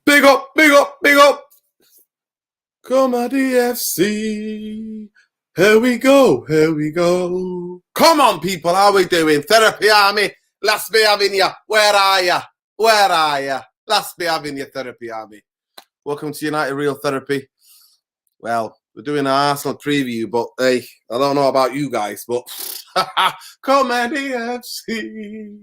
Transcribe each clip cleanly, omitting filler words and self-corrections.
Big up, big up, big up. Comedy FC. Here we go, here we go. Come on, people, how we doing? Therapy Army, let's be having you. Where are you? Where are you? Let's be having you, Therapy Army. Welcome to United Real Therapy. Well, we're doing an Arsenal preview, but hey, I don't know about you guys, but Comedy FC.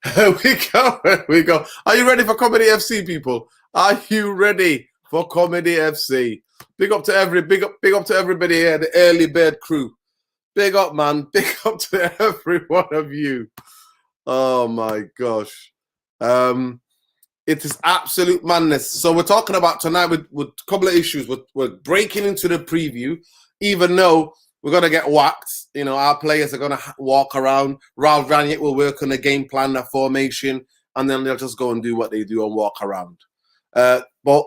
Here we go, here we go. Are you ready for Comedy FC, people? Are you ready for Comedy FC? Big up to big up to everybody here, the early bird crew. Big up, man. Big up to every one of you. Oh my gosh. It is absolute madness. So we're talking about tonight with a couple of issues. We're breaking into the preview, even though we're going to get whacked. You know, our players are going to walk around. Ralph Ranić will work on the game plan, the formation, and then they'll just go and do what they do and walk around. But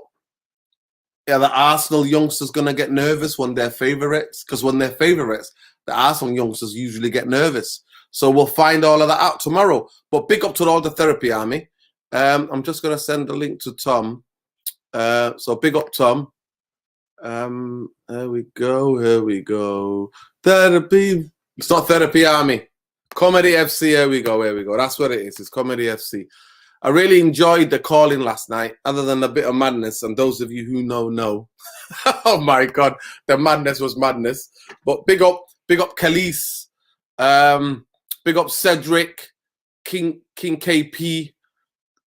yeah, the Arsenal youngsters going to get nervous when they're favourites, because when they're favourites, the Arsenal youngsters usually get nervous. So we'll find all of that out tomorrow. But big up to all the Therapy Army. I'm just going to send a link to Tom. So big up, Tom. Here we go. Here we go. Therapy. It's not Therapy Army. Comedy FC. Here we go. Here we go. That's what it is. It's Comedy FC. I really enjoyed the calling last night, other than a bit of madness. And those of you who know. Oh my God, the madness was madness. But big up Khalees. Big up Cedric, King KP,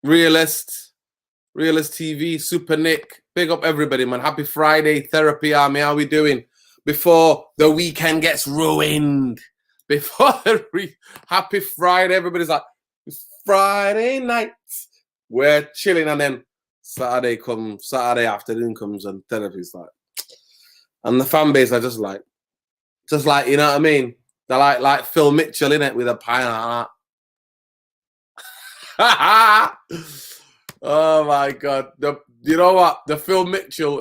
Realist TV, Super Nick. Big up everybody, man. Happy Friday, Therapy Army. How we doing? Before the weekend gets ruined. Happy Friday. Everybody's like, it's Friday night. We're chilling, and then Saturday afternoon comes, and therapy's like, and the fan base are just like, you know what I mean? They're like Phil Mitchell in it with a pie and that. Oh my God! You know what? The Phil Mitchell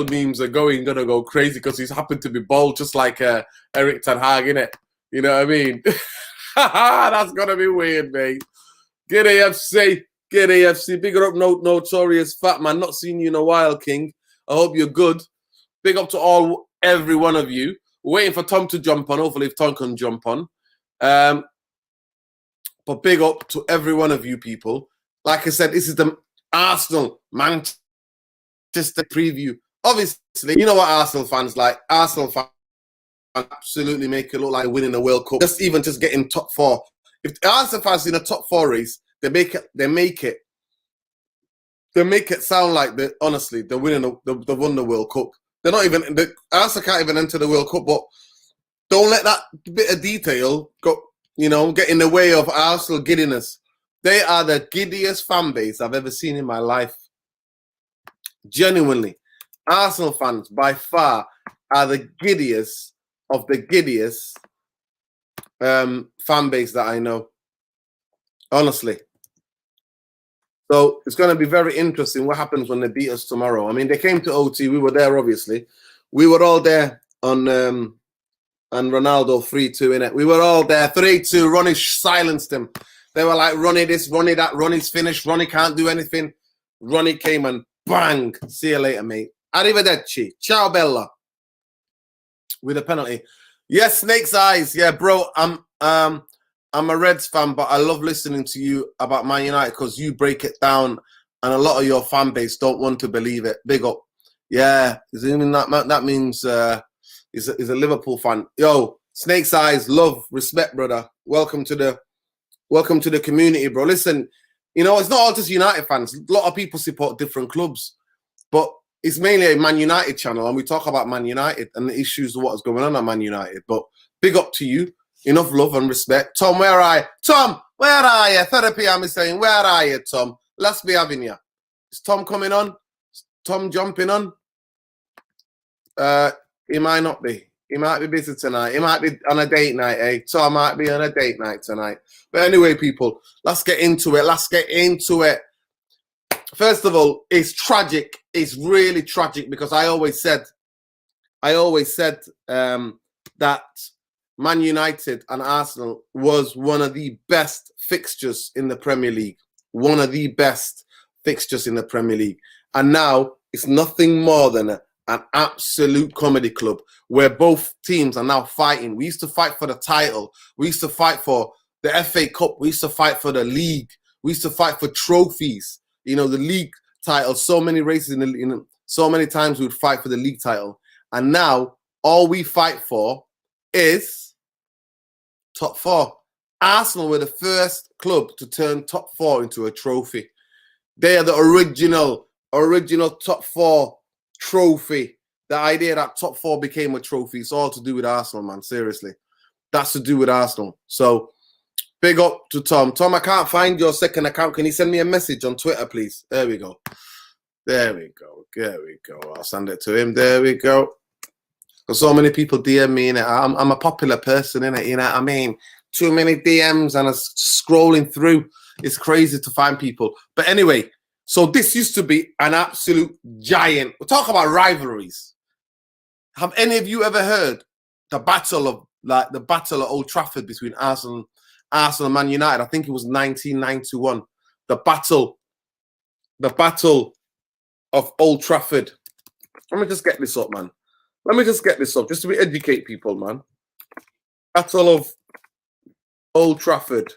memes are gonna go crazy because he's happened to be bald, just like Eric Ten Hag, in it. You know what I mean? That's gonna be weird, mate. Get AFC. Big up, Notorious Fat Man. Not seen you in a while, King. I hope you're good. Big up to every one of you. Waiting for Tom to jump on. Hopefully, if Tom can jump on. But big up to every one of you people. Like I said, this is the Arsenal Manchester preview. Obviously, you know what Arsenal fans like. Arsenal fans absolutely make it look like winning the World Cup. Just getting top four. If the Arsenal fans in a top four race, they make it sound like they're winning. They won the World Cup. They're not even. Arsenal can't even enter the World Cup. But don't let that bit of detail get in the way of Arsenal giddiness. They are the giddiest fan base I've ever seen in my life. Genuinely, Arsenal fans by far are the giddiest of the giddiest fan base that I know. Honestly. So it's going to be very interesting what happens when they beat us tomorrow. I mean, they came to OT. We were there, obviously. We were all there on and Ronaldo 3-2 in it. We were all there 3-2. Ronnie silenced him. They were like, Ronnie this, Ronnie that. Ronnie's finished. Ronnie can't do anything. Ronnie came and bang. See you later, mate. Arrivederci. Ciao, Bella. With a penalty. Yes, Snake's Eyes. Yeah, bro. I'm a Reds fan, but I love listening to you about Man United because you break it down, and a lot of your fan base don't want to believe it. Big up. Yeah, that means he's a Liverpool fan. Yo, Snake's Eyes, love, respect, brother. Welcome to the community, bro. Listen, it's not all just United fans. A lot of people support different clubs, but it's mainly a Man United channel, and we talk about Man United and the issues of what's going on at Man United. But big up to you. Enough love and respect. Tom, where are you? Tom, where are you? Therapy, I'm saying, where are you, Tom? Let's be having you. Is Tom coming on? Is Tom jumping on? He might not be. He might be busy tonight. He might be on a date night, eh? Tom might be on a date night tonight. But anyway, people, let's get into it. First of all, it's tragic. It's really tragic because I always said that Man United and Arsenal was one of the best fixtures in the Premier League. One of the best fixtures in the Premier League. And now it's nothing more than an absolute comedy club where both teams are now fighting. We used to fight for the title. We used to fight for the FA Cup. We used to fight for the league. We used to fight for trophies. You know, the league title, so many races so many times we would fight for the league title. And now all we fight for is top 4. Arsenal were the first club to turn top 4 into a trophy. They are the original top 4 trophy. The idea that top 4 became a trophy, it's all to do with Arsenal, man. Seriously. That's to do with Arsenal. So big up to Tom. Tom, I can't find your second account. Can you send me a message on Twitter, please? There we go. There we go. There we go. I'll send it to him. There we go. Because so many people DM me, innit? I'm a popular person, innit? You know what I mean? Too many DMs and I'm scrolling through. It's crazy to find people. But anyway, so this used to be an absolute giant. We'll talk about rivalries. Have any of you ever heard the battle of Old Trafford between Arsenal and Man United? I think it was 1991. The battle of Old Trafford. Let me just get this up, man. Let me just get this up, just to educate people, man. Battle of Old Trafford.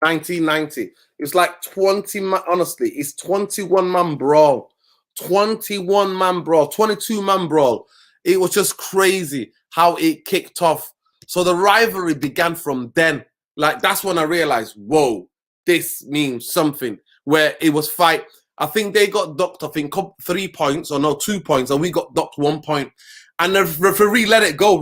1990. It's like 20 man, honestly, it's 21-man brawl. 21-man brawl, 22-man brawl. It was just crazy how it kicked off. So the rivalry began from then. Like, that's when I realized, whoa, this means something. Where it was fight. I think they got docked, 3 points, or no, 2 points, and we got docked 1 point. And the referee let it go.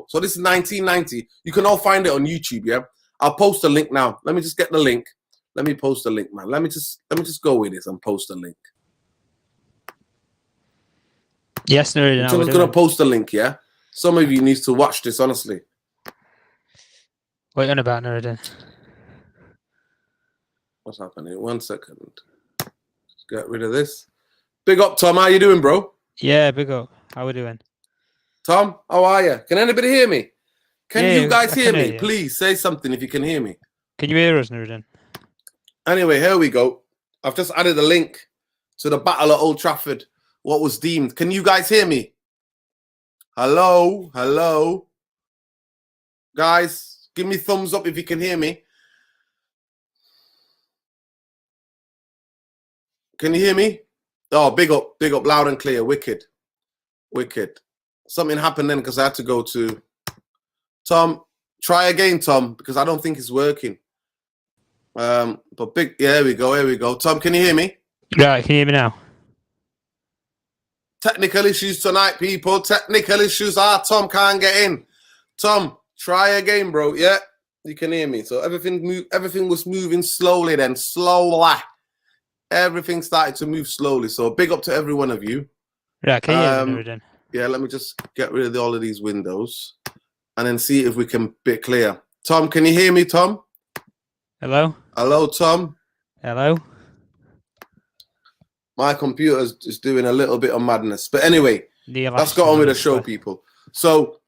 So this is 1990. You can all find it on YouTube, yeah? I'll post a link now. Let me just get the link. Let me post a link, man. Let me just go with this and post a link. Yes, no, I'm just going to post a link, yeah? Some of you need to watch this, honestly. What are you on about, Nuruddin? What's happening? 1 second. Just get rid of this. Big up, Tom. How you doing, bro? Yeah, big up. How we doing? Tom, how are you? Can anybody hear me? Can you guys hear me? You. Please say something if you can hear me. Can you hear us, Nuruddin? Anyway, here we go. I've just added a link to the Battle at Old Trafford. What was deemed. Can you guys hear me? Hello? Hello? Guys, give me thumbs up if you can hear me. Can you hear me? Oh, big up, loud and clear. Wicked. Something happened then because I had to go to... Tom, try again, Tom, because I don't think it's working. But big, yeah, here we go. Tom, can you hear me? Right, can you hear me now? Technical issues tonight, people. Technical issues. Tom can't get in. Tom, try again, bro. Yeah, you can hear me. So everything was moving slowly then. Slowly. Everything started to move slowly. So big up to every one of you. Right, can you hear me, Nuruddin? Yeah, let me just get rid of all of these windows and then see if we can be clear. Tom, can you hear me, Tom? Hello? Hello, Tom? Hello? My computer is doing a little bit of madness. But anyway, let's go on with the show, people. So,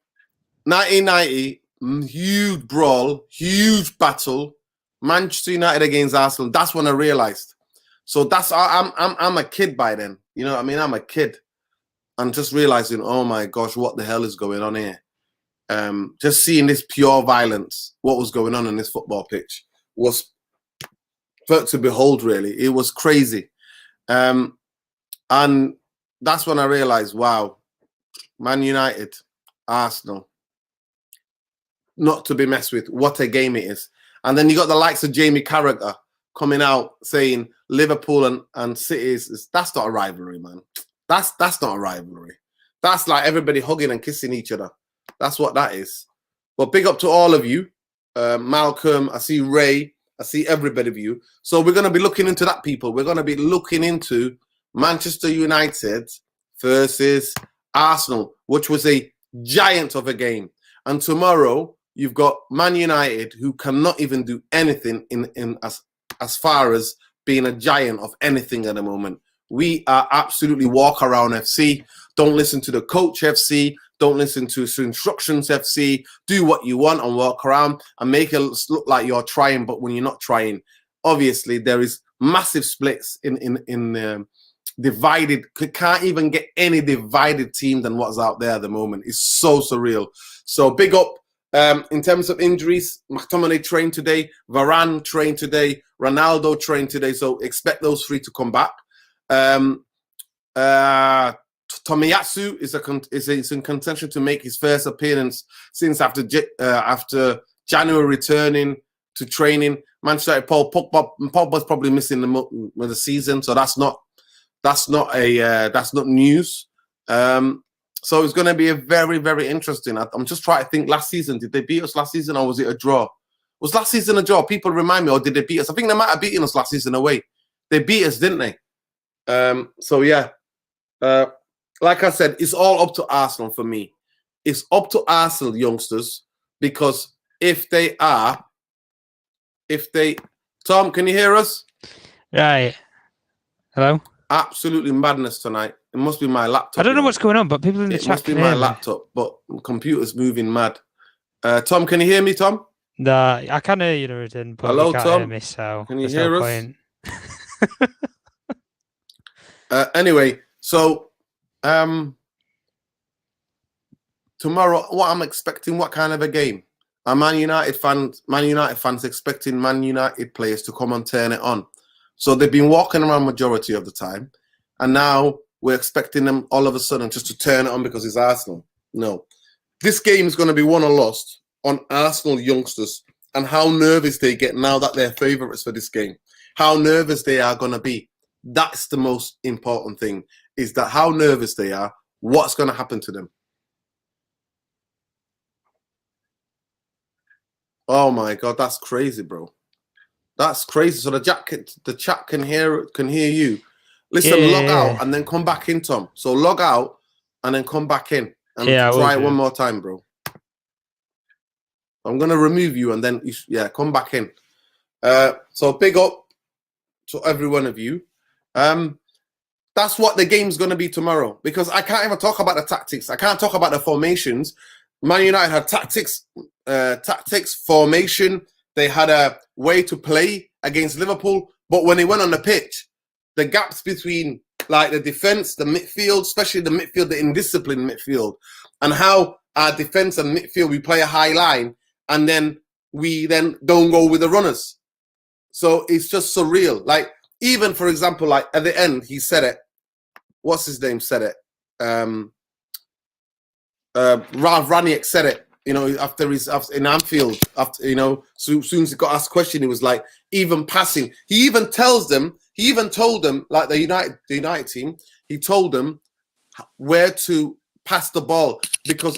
1990, huge brawl, huge battle. Manchester United against Arsenal. That's when I realized. So I'm a kid by then. You know what I mean? I'm a kid. And just realizing, oh my gosh, what the hell is going on here? Just seeing this pure violence, what was going on this football pitch was to behold, really. It was crazy. And that's when I realized, wow, Man United, Arsenal, not to be messed with. What a game it is. And then you got the likes of Jamie Carragher coming out saying Liverpool and City that's not a rivalry, man. That's not a rivalry. That's like everybody hugging and kissing each other. That's what that is. But big up to all of you. Malcolm, I see Ray, I see everybody of you. So we're going to be looking into that, people. We're going to be looking into Manchester United versus Arsenal, which was a giant of a game. And tomorrow, you've got Man United, who cannot even do anything in as far as being a giant of anything at the moment. We are absolutely walk around FC. Don't listen to the coach FC. Don't listen to instructions FC. Do what you want and walk around and make it look like you're trying, but when you're not trying. obviously there is massive splits in divided. Can't even get any divided team than what's out there at the moment. It's so surreal. So big up. In terms of injuries, McTominay trained today, Varane trained today, Ronaldo trained today. So expect those three to come back. Tomiyasu is in contention to make his first appearance since after January returning to training. Manchester United, Pogba's probably missing the season, so that's not news. So it's going to be a very, very interesting. I'm just trying to think. Last season, did they beat us last season, or was it a draw? Was last season a draw? People remind me, or did they beat us? I think they might have beaten us last season away. They beat us, didn't they? So yeah. Like I said, it's all up to Arsenal for me. It's up to Arsenal youngsters, because Tom, can you hear us? Right. Hello? Absolutely madness tonight. It must be my laptop. I don't know what's going on, but people in the chat must be my laptop, but the computer's moving mad. Tom, can you hear me, Tom? Nah, I can hear you, Nuruddin, but hello, you can't Tom. hear me, so can you hear no us? Anyway, so tomorrow, what I'm expecting, what kind of a game? Are Man United fans expecting Man United players to come and turn it on? So they've been walking around majority of the time, and now we're expecting them all of a sudden just to turn it on because it's Arsenal. No. This game is going to be won or lost on Arsenal youngsters and how nervous they get now that they're favourites for this game. How nervous they are going to be. That's the most important thing, is that how nervous they are, what's going to happen to them. Oh my God, that's crazy, bro. That's crazy. So the chat can hear you. Listen, log out and then come back in, Tom. So log out and then come back in and try it one more time, bro. I'm gonna remove you and then come back in. So big up to every one of you. That's what the game's gonna be tomorrow, because I can't even talk about the tactics. I can't talk about the formations. Man United had tactics, formation. They had a way to play against Liverpool, but when they went on the pitch, the gaps between like the defense, the midfield, especially the midfield, the indisciplined midfield, and how our defense and midfield, we play a high line and then we then don't go with the runners. So it's just surreal. Like, even for example, like at the end, he said it. What's his name said it? Ralph Ranić said it. You know, after in Anfield, so soon as he got asked a question, he was like, even passing. He even told them, like the United team, he told them where to pass the ball,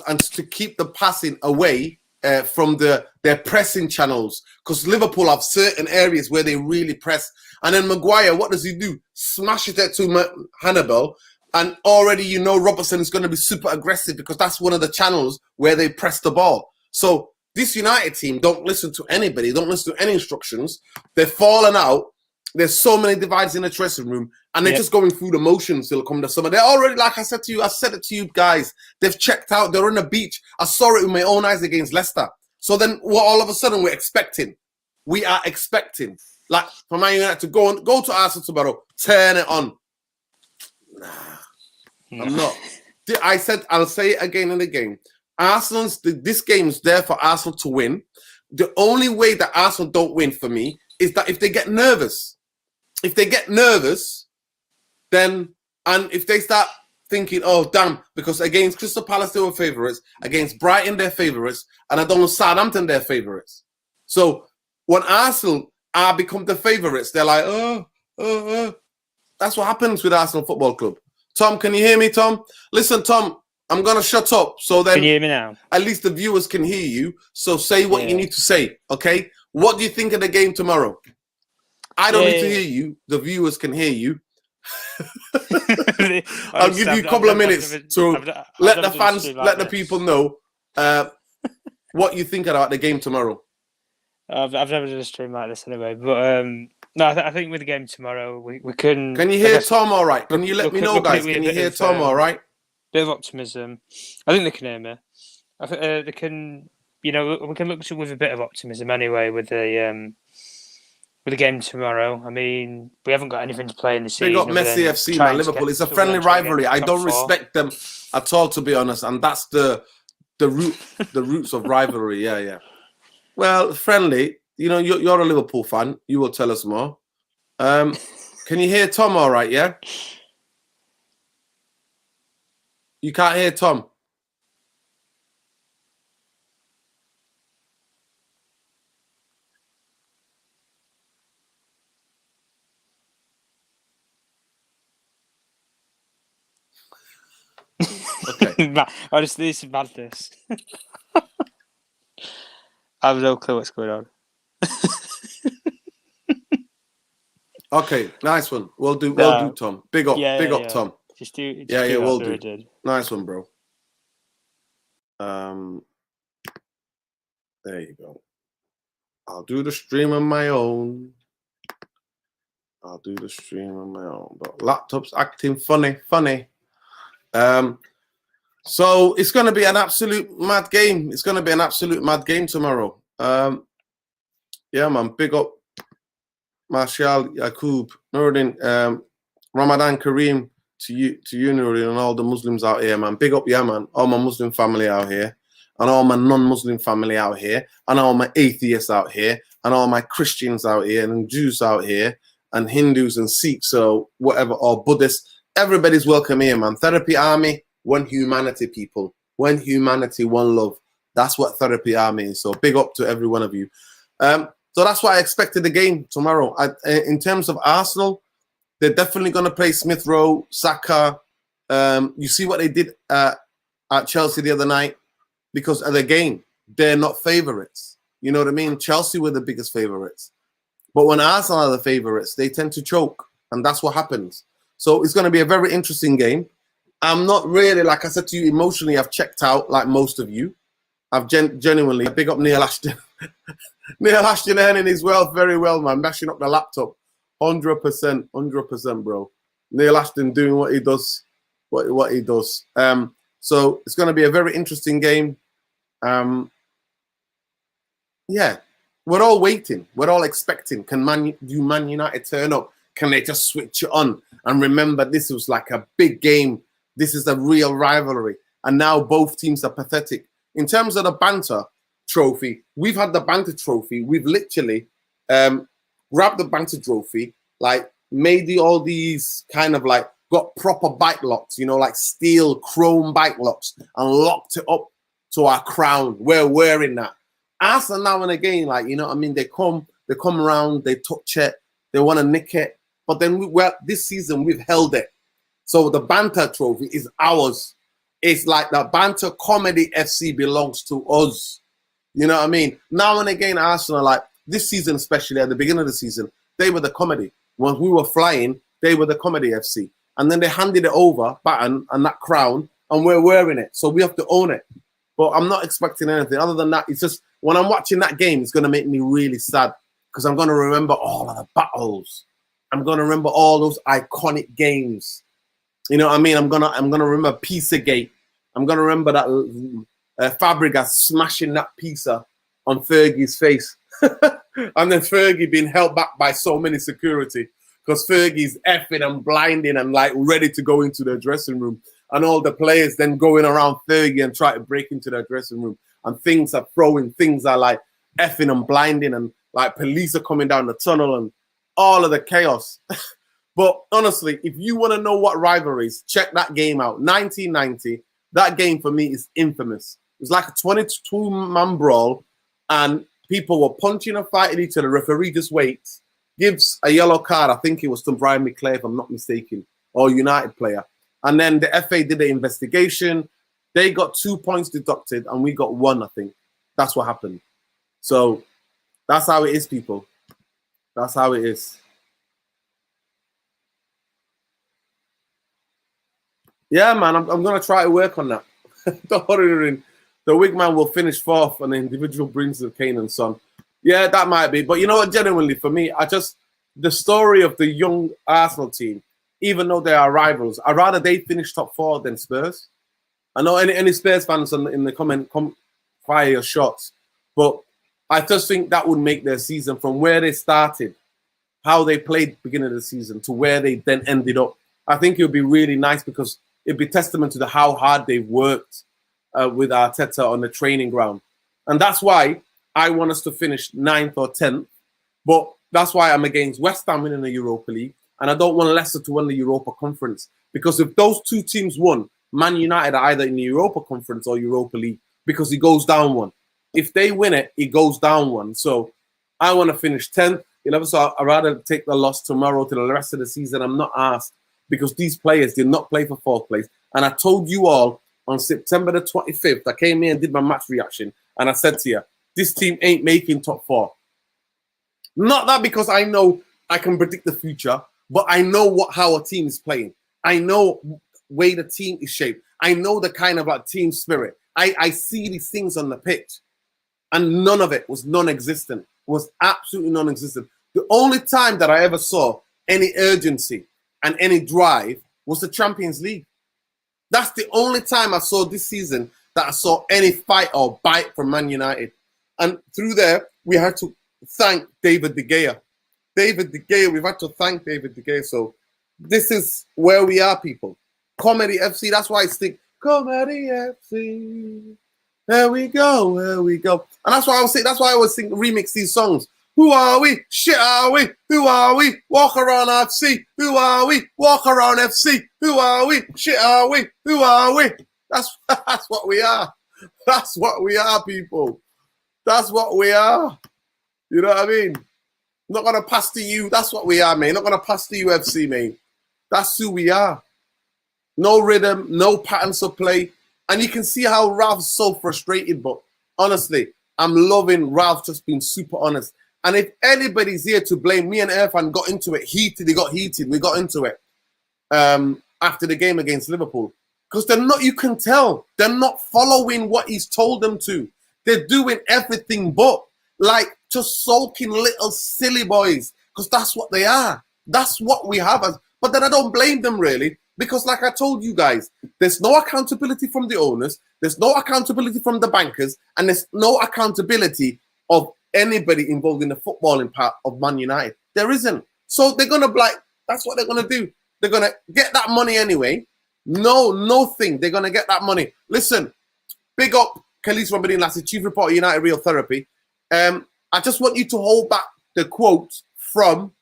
and to keep the passing away from their pressing channels, because Liverpool have certain areas where they really press. And then Maguire, what does he do? Smashes it to Hannibal. And already, Robertson is going to be super aggressive, because that's one of the channels where they press the ball. So this United team don't listen to anybody, don't listen to any instructions. They're falling out. There's so many divides in the dressing room, and they're just going through the motions till come the summer. They're already, like I said it to you guys, they've checked out. They're on the beach. I saw it with my own eyes against Leicester. So then all of a sudden we're expecting. We are expecting, like, for Man United to go to Arsenal tomorrow, turn it on. Nah. I'm not. I'll say it again and again. This game is there for Arsenal to win. The only way that Arsenal don't win for me is that if they get nervous. If they get nervous, then, and if they start thinking, oh, damn, because against Crystal Palace they were favourites, against Brighton they're favourites, and I don't know, Southampton they're favourites. So when Arsenal become the favourites, they're like, That's what happens with Arsenal Football Club. Tom, can you hear me, Tom? Listen, Tom, I'm going to shut up. So then, can you hear me now? At least the viewers can hear you. So say what you need to say, okay? What do you think of the game tomorrow? I don't need to hear you. The viewers can hear you. I'll give you a couple of minutes to let the fans, let the people know what you think about the game tomorrow. I've never done a stream like this anyway, but no, I think with the game tomorrow, we can. Can you hear Tom all right? Can you let me know, guys? Can you hear Tom all right? Bit of optimism. I think they can hear me. I think they can. We can look to with a bit of optimism anyway with the with the game tomorrow. I mean, we haven't got anything to play in the season. Big up Messi FC, man. Liverpool. It's a friendly rivalry. I don't respect them at all, to be honest, and that's the roots of rivalry. Yeah. Well, friendly. You know, you're a Liverpool fan. You will tell us more. Can you hear Tom all right, yeah? You can't hear Tom. Okay. Honestly, this is madness. I have no clue what's going on. Okay, nice one. We'll do Tom. Big up, Tom. Just do we'll do. Nice one, bro. There you go. I'll do the stream on my own. But laptop's acting funny. So it's going to be an absolute mad game. Tomorrow. Yeah, man. Big up Marshal, Yaqub, Nuruddin, Ramadan Kareem to you, Nuruddin, and all the Muslims out here, man. Big up, yeah, man. All my Muslim family out here, and all my non-Muslim family out here, and all my atheists out here, and all my Christians out here, and Jews out here, and Hindus and Sikhs, or whatever, or Buddhists. Everybody's welcome here, man. Therapy Army, one humanity, people. One humanity, one love. That's what Therapy Army is. So big up to every one of you. So that's why I expected the game tomorrow. In terms of Arsenal, they're definitely going to play Smith Rowe, Saka. You see what they did at Chelsea the other night? Because of the game, they're not favourites. You know what I mean? Chelsea were the biggest favourites. But when Arsenal are the favourites, they tend to choke. And that's what happens. So it's going to be a very interesting game. I'm not really, like I said to you, emotionally, I've checked out like most of you. I've genuinely, big up Neil Ashton. Neil Ashton earning his wealth very well, man. Mashing up the laptop. 100%, bro. Neil Ashton doing what he does. What he does. So it's going to be a very interesting game. Yeah. We're all waiting. We're all expecting. Can Man United turn up? Can they just switch it on? And remember, this was like a big game. This is a real rivalry. And now both teams are pathetic. In terms of the banter trophy, we've had the banter trophy. We've literally grabbed the banter trophy, like made all these kind of like got proper bike locks, you know, like steel chrome bike locks, and locked it up to our crown. We're wearing that. Arsenal now and again, like, you know what I mean? They come around, they touch it, they want to nick it. But then this season we've held it. So the banter trophy is ours. It's like the banter comedy FC belongs to us. You know what I mean? Now and again, Arsenal, like this season, especially at the beginning of the season, they were the comedy. When we were flying, they were the comedy FC. And then they handed it over, baton and that crown, and we're wearing it. So we have to own it. But I'm not expecting anything other than that. It's just when I'm watching that game, it's going to make me really sad because I'm going to remember all of the battles. I'm going to remember all those iconic games. You know what I mean? I'm gonna remember Pizzagate. I'm gonna remember that Fabregas smashing that pizza on Fergie's face, and then Fergie being held back by so many security because Fergie's effing and blinding and like ready to go into the dressing room, and all the players then going around Fergie and try to break into their dressing room, and things are like effing and blinding, and like police are coming down the tunnel and all of the chaos. But honestly, if you want to know what rivalries, check that game out. 1990, that game for me is infamous. It was like a 22-man brawl, and people were punching and fighting each other. The referee just waits, gives a yellow card. I think it was to Brian McClare, if I'm not mistaken, or United player. And then the FA did the investigation. They got 2 points deducted, and we got 1, I think. That's what happened. So that's how it is, people. That's how it is. Yeah, man, I'm going to try to work on that. Don't worry, the wig man will finish 4th and the individual brings of Kane and Son. Yeah, that might be. But you know what, genuinely, for me, the story of the young Arsenal team, even though they are rivals, I'd rather they finish top 4 than Spurs. I know any Spurs fans in the comment, fire your shots. But I just think that would make their season from where they started how they played beginning of the season to where they then ended up. I think it would be really nice because it'd be testament to how hard they've worked with Arteta on the training ground. And that's why I want us to finish 9th or 10th. But that's why I'm against West Ham winning the Europa League. And I don't want Leicester to win the Europa Conference. Because if those two teams won, Man United are either in the Europa Conference or Europa League because it goes down one. If they win it, it goes down one. So I want to finish 10th. So I'd rather take the loss tomorrow to the rest of the season. I'm not asked because these players did not play for 4th place. And I told you all on September the 25th, I came here and did my match reaction. And I said to you, this team ain't making top 4. Not that because I know I can predict the future, but I know how a team is playing. I know way the team is shaped. I know the kind of team spirit. I see these things on the pitch. And none of it was non-existent. It was absolutely non-existent. The only time that I ever saw any urgency and any drive was the Champions League. That's the only time I saw this season that I saw any fight or bite from Man United. And through there, we had to thank David De Gea. We've had to thank David De Gea. So this is where we are, people. Comedy FC, that's why I stick Comedy FC. Here we go, here we go. And that's why I always think remix these songs. Who are we? Shit are we? Who are we? Walk around FC. Who are we? Walk around FC. Who are we? Shit are we? Who are we? That's what we are. That's what we are, people. That's what we are. You know what I mean? Not gonna pass to you. That's what we are, man. Not gonna pass to you, FC, man. That's who we are. No rhythm, no patterns of play. And you can see how Ralph's so frustrated, but honestly, I'm loving Ralph just being super honest. And if anybody's here to blame, me and Irfan got into it heated. They got heated. We got into it after the game against Liverpool. Because they're not, you can tell, they're not following what he's told them to. They're doing everything but, like, just sulking little silly boys. Because that's what they are. That's what we have. But then I don't blame them, really. Because like I told you guys, there's no accountability from the owners, there's no accountability from the bankers, and there's no accountability of anybody involved in the footballing part of Man United. There isn't. So they're going to that's what they're going to do. They're going to get that money anyway. Nothing. They're going to get that money. Listen, big up Khalees from Bedin Lassie, Chief Reporter, United Real Therapy. I just want you to hold back the quotes from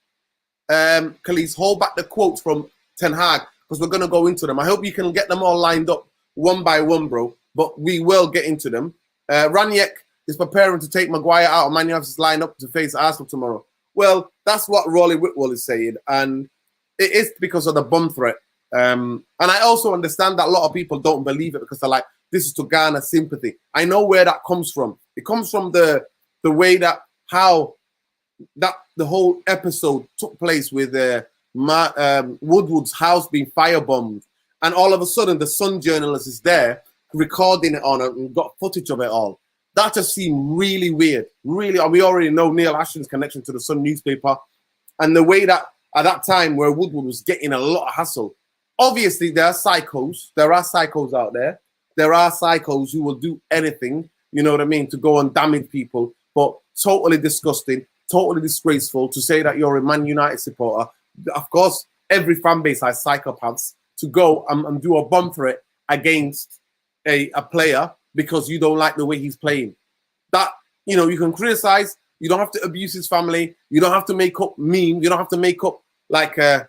Khalees, hold back the quotes from Ten Hag, because we're going to go into them. I hope you can get them all lined up one by one, bro. But we will get into them. Raniek is preparing to take Maguire out of Man United's lineup to face Arsenal tomorrow. Well, that's what Rolly Whitwell is saying. And it is because of the bomb threat. And I also understand that a lot of people don't believe it because they're like, this is to garner sympathy. I know where that comes from. It comes from the way that how that the whole episode took place with Woodward's house being firebombed, and all of a sudden the Sun journalist is there recording it on it and got footage of it all. That just seemed really weird. Really, and we already know Neil Ashton's connection to the Sun newspaper, and the way that at that time where Woodward was getting a lot of hassle. Obviously, there are psychos. There are psychos out there. There are psychos who will do anything, you know what I mean, to go and damage people. But totally disgusting, totally disgraceful to say that you're a Man United supporter. Of course, every fan base has psychopaths to go and do a bomb threat against a player because you don't like the way he's playing. That, you know, you can criticize. You don't have to abuse his family. You don't have to make up memes. You don't have to make up like a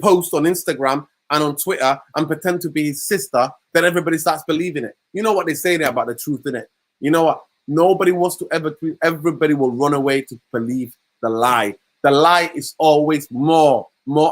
post on Instagram and on Twitter and pretend to be his sister. Then everybody starts believing it. You know what they say there about the truth, innit? You know what? Nobody wants to ever. Everybody will run away to believe the lie. The lie is always more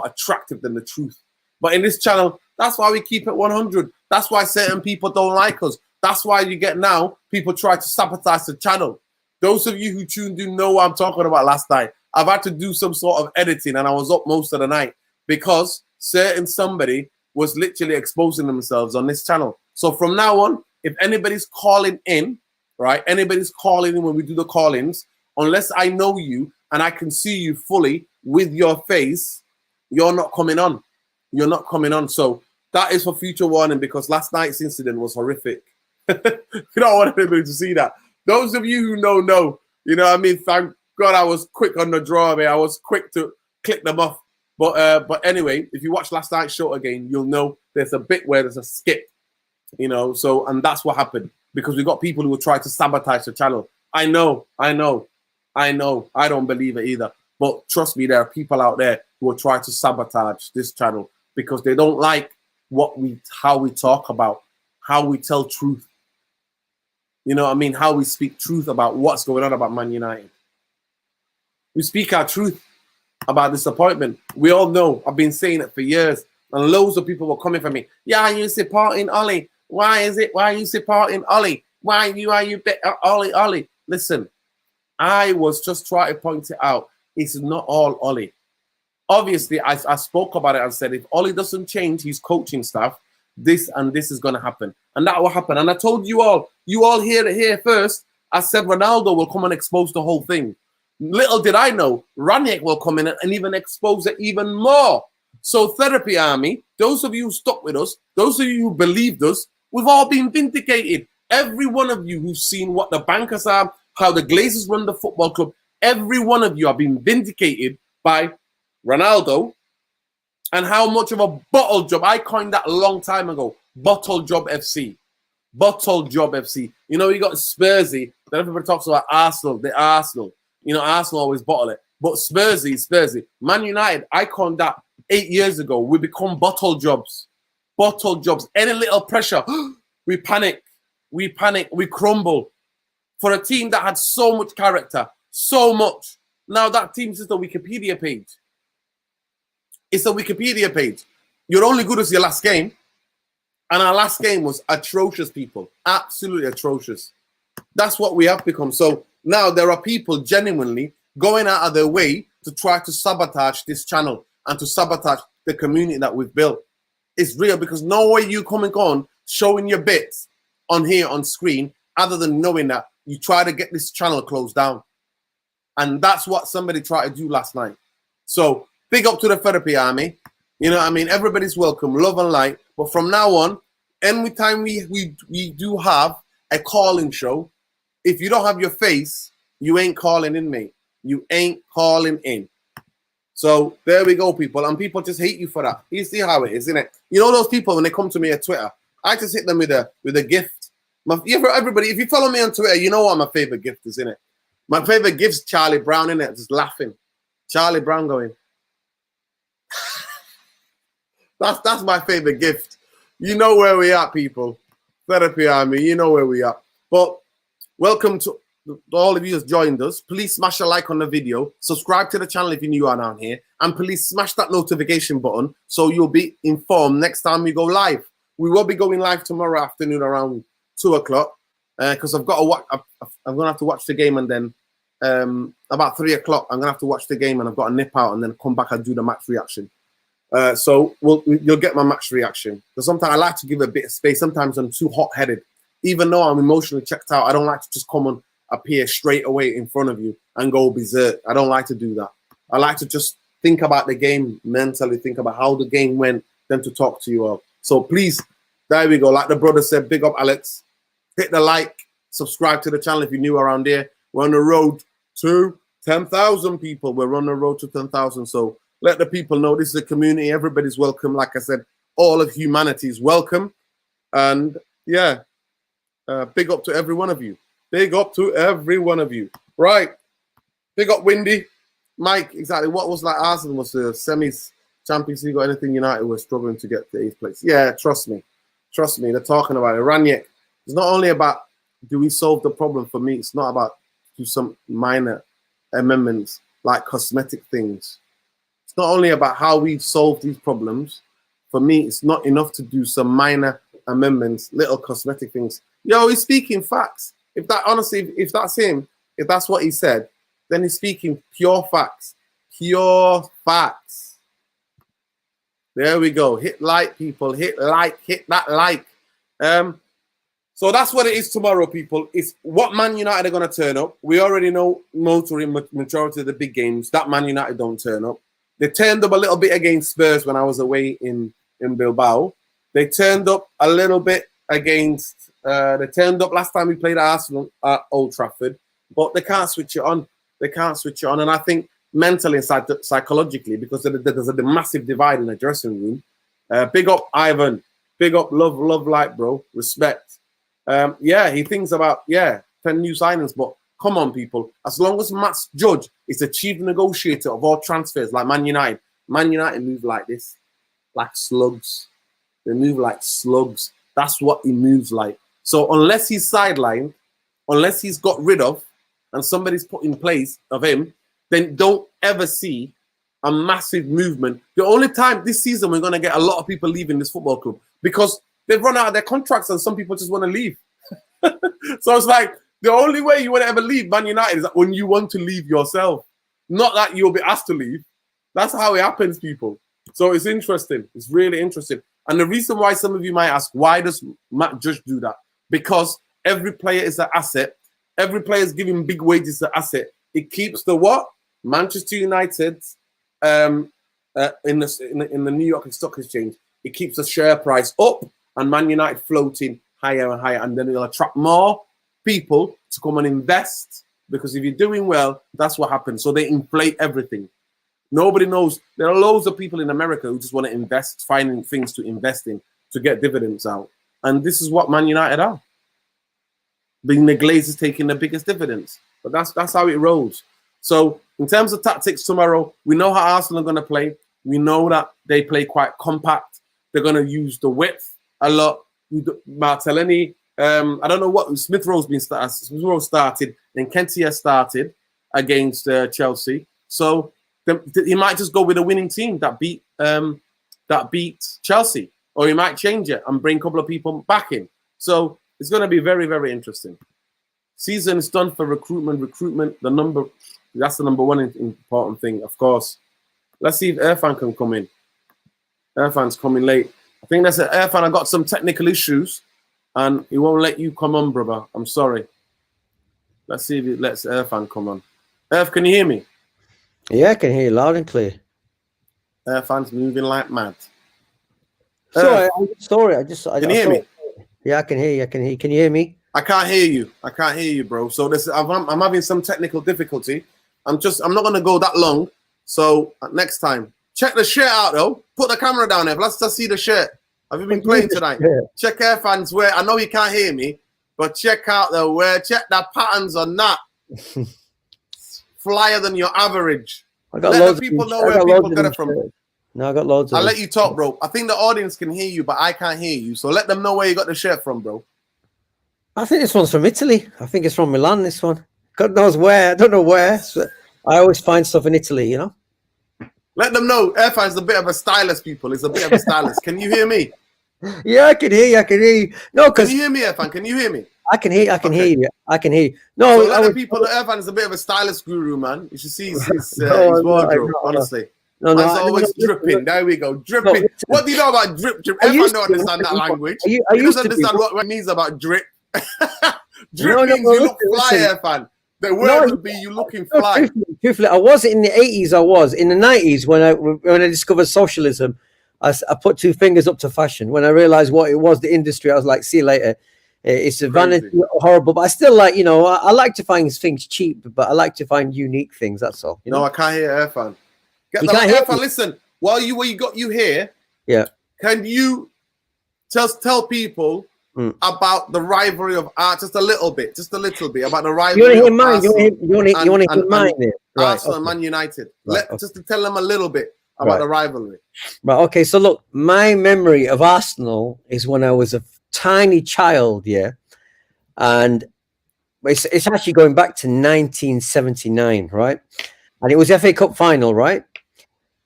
attractive than the truth. But in this channel, that's why we keep it 100. That's why certain people don't like us. That's why you get now people try to sabotage the channel. Those of you who tuned in know what I'm talking about last night. I've had to do some sort of editing and I was up most of the night because certain somebody was literally exposing themselves on this channel. So from now on, if anybody's calling in, right, anybody's calling in when we do the call-ins, unless I know you and I can see you fully with your face, you're not coming on. You're not coming on. So that is for future warning because last night's incident was horrific. You don't want anybody to see that. Those of you who know. You know what I mean? Thank God I was quick on the draw, man. I was quick to click them off. But anyway, if you watch last night's show again, you'll know there's a bit where there's a skip, you know. So, and that's what happened because we got people who will try to sabotage the channel. I know. I don't believe it either. But trust me, there are people out there who will try to sabotage this channel because they don't like how we talk about, how we tell truth. You know what I mean? How we speak truth about what's going on about Man United. We speak our truth about disappointment. We all know. I've been saying it for years. And loads of people were coming for me. Yeah, you supporting Ollie. Why are you supporting Ollie? Why are you Ollie? Listen, I was just trying to point it out. It's not all Ollie. Obviously, I spoke about it and said, if Ollie doesn't change his coaching staff, this and this is going to happen. And that will happen. And I told you all hear it here first. I said Ronaldo will come and expose the whole thing. Little did I know, Ranić will come in and even expose it even more. So Therapy Army, those of you who stuck with us, those of you who believed us, we've all been vindicated. Every one of you who's seen what the bankers are, how the Glazers run the football club, every one of you have been vindicated by Ronaldo and how much of a bottle job. I coined that a long time ago. Bottle job FC. Bottle job FC. You know, you got Spursy. Then everybody talks about Arsenal. The Arsenal. You know, Arsenal always bottle it. But Spursy. Man United, I coined that 8 years ago. We become bottle jobs. Bottle jobs. Any little pressure, we panic. We crumble. For a team that had so much character, so much. Now that team's just a Wikipedia page. It's a Wikipedia page. You're only good as your last game. And our last game was atrocious, people. Absolutely atrocious. That's what we have become. So now there are people genuinely going out of their way to try to sabotage this channel and to sabotage the community that we've built. It's real because no way you coming on showing your bits on here on screen other than knowing that you try to get this channel closed down. And that's what somebody tried to do last night. So big up to the Therapy Army. You know what I mean? Everybody's welcome, love and light. But from now on, anytime we do have a calling show, if you don't have your face, you ain't calling in, mate. You ain't calling in. So there we go, people. And people just hate you for that. You see how it is, isn't it? You know those people when they come to me at Twitter, I just hit them with a gift. Everybody, if you follow me on Twitter, you know what my favorite gift is, innit? My favorite gift's Charlie Brown, innit? Just laughing. Charlie Brown going. That's my favorite gift. You know where we are, people. Therapy Army, you know where we are. But welcome to all of you who's joined us. Please smash a like on the video. Subscribe to the channel if you're new around here. And please smash that notification button so you'll be informed next time we go live. We will be going live tomorrow afternoon around 2 o'clock because I'm going to have to watch the game and then about 3 o'clock I'm going to have to watch the game and I've got to nip out and then come back and do the match reaction. So you'll get my match reaction. Because sometimes I like to give a bit of space. Sometimes I'm too hot-headed. Even though I'm emotionally checked out, I don't like to just come and appear straight away in front of you and go berserk. I don't like to do that. I like to just think about the game mentally, think about how the game went, then to talk to you all. So please, there we go. Like the brother said, big up Alex. Hit the like, subscribe to the channel if you're new around here. We're on the road to 10,000 people. We're on the road to 10,000. So let the people know this is a community. Everybody's welcome. Like I said, all of humanity is welcome. And yeah, big up to every one of you. Big up to every one of you. Right. Big up Windy. Mike, exactly. What was like Arsenal was the semis, Champions League or anything. United was struggling to get to 8th place. Yeah, trust me. Trust me. They're talking about it. Ranić. It's not only about do we solve the problem for me. It's not about do some minor amendments like cosmetic things. It's not only about how we solve these problems. For me, it's not enough to do some minor amendments, little cosmetic things. Yo, he's speaking facts. If that honestly, if that's him, if that's what he said, then he's speaking pure facts. Pure facts. There we go. Hit like, people. Hit like. Hit that like. So that's what it is tomorrow, people. It's what Man United are going to turn up. We already know majority of the big games that Man United don't turn up. They turned up a little bit against Spurs when I was away in Bilbao. They turned up a little bit against... they turned up last time we played Arsenal at Old Trafford. But they can't switch it on. They can't switch it on. And I think mentally and psychologically, because there's a massive divide in the dressing room. Big up Ivan, big up love light, bro, respect. He thinks about 10 new signings, but come on, people. As long as Matt Judge is the chief negotiator of all transfers, like Man United move like this, like slugs. They move like slugs. That's what he moves like. So unless he's sidelined, unless he's got rid of, and somebody's put in place of him, then don't ever see a massive movement. The only time this season we're going to get a lot of people leaving this football club because they've run out of their contracts and some people just want to leave. So it's like the only way you want to ever leave Man United is when you want to leave yourself, not that you'll be asked to leave. That's how it happens, people. So it's interesting. It's really interesting. And the reason why some of you might ask, why does Matt Judge do that? Because every player is an asset. Every player is giving big wages an asset. It keeps the what? Manchester United in the New York Stock Exchange. It keeps the share price up and Man United floating higher and higher. And then it'll attract more people to come and invest. Because if you're doing well, that's what happens. So they inflate everything. Nobody knows. There are loads of people in America who just want to invest, finding things to invest in to get dividends out. And this is what Man United are. Being the Glazers taking the biggest dividends. But that's how it rolls. So in terms of tactics tomorrow, we know how Arsenal are going to play. We know that they play quite compact. They're going to use the width a lot. Martellini, I don't know what Smith Rowe's been started. Smith Rowe started, then Kentia started against Chelsea. So he might just go with a winning team that beat Chelsea, or he might change it and bring a couple of people back in. So it's going to be very, very interesting. Season is done for recruitment. That's the number one important thing, of course. Let's see if Irfan can come in. Irfan's coming late. I think that's it. Irfan, I got some technical issues, and he won't let you come on, brother. I'm sorry. Let's see if it lets Irfan come on. Irf, can you hear me? Yeah, I can hear you loud and clear. Irfan's moving like mad. Sorry. Can you hear me? Yeah, I can hear you. Can you hear me? I can't hear you, bro. So I'm having some technical difficulty. I'm not going to go that long. So next time, check the shirt out, though. Put the camera down there. Let's just see the shirt. Have you been playing tonight? Check Irfan's wear. I know you can't hear me, but check out the wear. Check the patterns on that. Flyer than your average. Let the people know where people get it from. No, I got loads. I'll let you talk, bro. I think the audience can hear you, but I can't hear you. So let them know where you got the shirt from, bro. I think this one's from Italy. I think it's from Milan, this one. God knows where. I don't know where. So I always find stuff in Italy, you know? Let them know. Irfan's a bit of a stylist, people. He's a bit of a stylist. Can you hear me? Yeah, I can hear you. No, because... Can you hear me, Irfan? Can you hear me? I can hear you. I can hear you. No, so let the people know Irfan is a bit of a stylist guru, man. You should see his wardrobe, honestly. No, it's always dripping. There we go. Dripping. What do you know about drip? Everyone don't understand that language. He doesn't understand what it means about drip. Drip means you look fly, Irfan. The word would be you looking fly. Truthfully, I was in the 80s. I was in the 90s when I discovered socialism. I put two fingers up to fashion. When I realized what it was, the industry, I was like, see you later. It's a vanity, horrible, but I still like, I like to find things cheap, but I like to find unique things. That's all. No, I can't hear Irfan. Irfan, listen. While you got you here, yeah. Can you just tell people about the rivalry of just a little bit about the rivalry? You want to hear mine? You want to hear mine? Right. Arsenal and Man United. Just to tell them a little bit about the rivalry. Right. Okay. So look, my memory of Arsenal is when I was a tiny child. Yeah, and it's actually going back to 1979, right? And it was FA Cup final, right?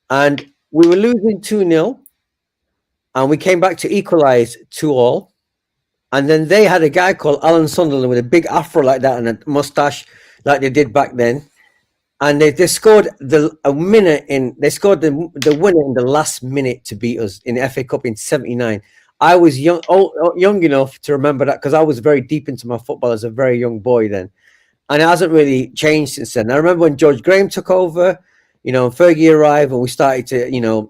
And we were losing 2-0, and we came back to equalize 2-2. And then they had a guy called Alan Sunderland with a big afro like that and a mustache like they did back then. And they scored the winner in the last minute to beat us in the FA Cup in 79. I was young enough to remember that because I was very deep into my football as a very young boy then. And it hasn't really changed since then. I remember when George Graham took over, Fergie arrived and we started to,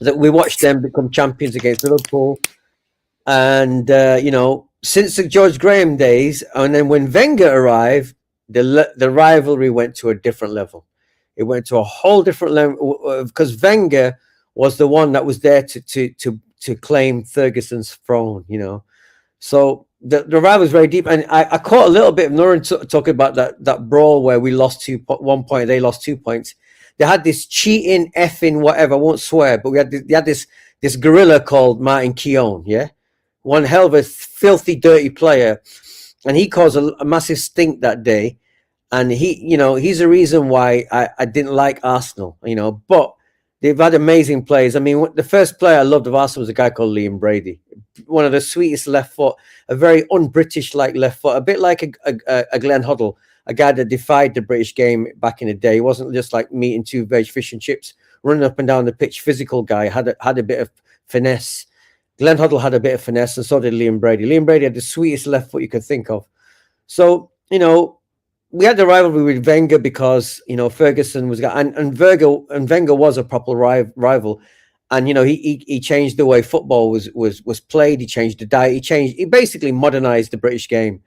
that we watched them become champions against Liverpool. And, since the George Graham days, and then when Wenger arrived, the rivalry went to a different level. It went to a whole different level because Wenger was the one that was there to claim Ferguson's throne, you know. So the rivalry was very deep, and I caught a little bit of Nurin talking about that brawl where we lost 1 point, they lost 2 points. They had this cheating, effing, whatever. I won't swear, but they had this gorilla called Martin Keown, yeah, one hell of a filthy, dirty player, and he caused a massive stink that day. And he's the reason why I didn't like Arsenal, you know, but they've had amazing players. I mean, the first player I loved of Arsenal was a guy called Liam Brady, one of the sweetest left foot, a very un-British like left foot, a bit like a Glenn Hoddle, a guy that defied the British game back in the day. He wasn't just like meat and two veg, fish and chips, running up and down the pitch, physical guy, had a bit of finesse. Glenn Hoddle had a bit of finesse, and so did Liam Brady. Liam Brady had the sweetest left foot you could think of. So, you know, we had the rivalry with Wenger because, you know, Ferguson was and Wenger was a proper rival, and you know he changed the way football was played. He changed the diet. He basically modernized the British game,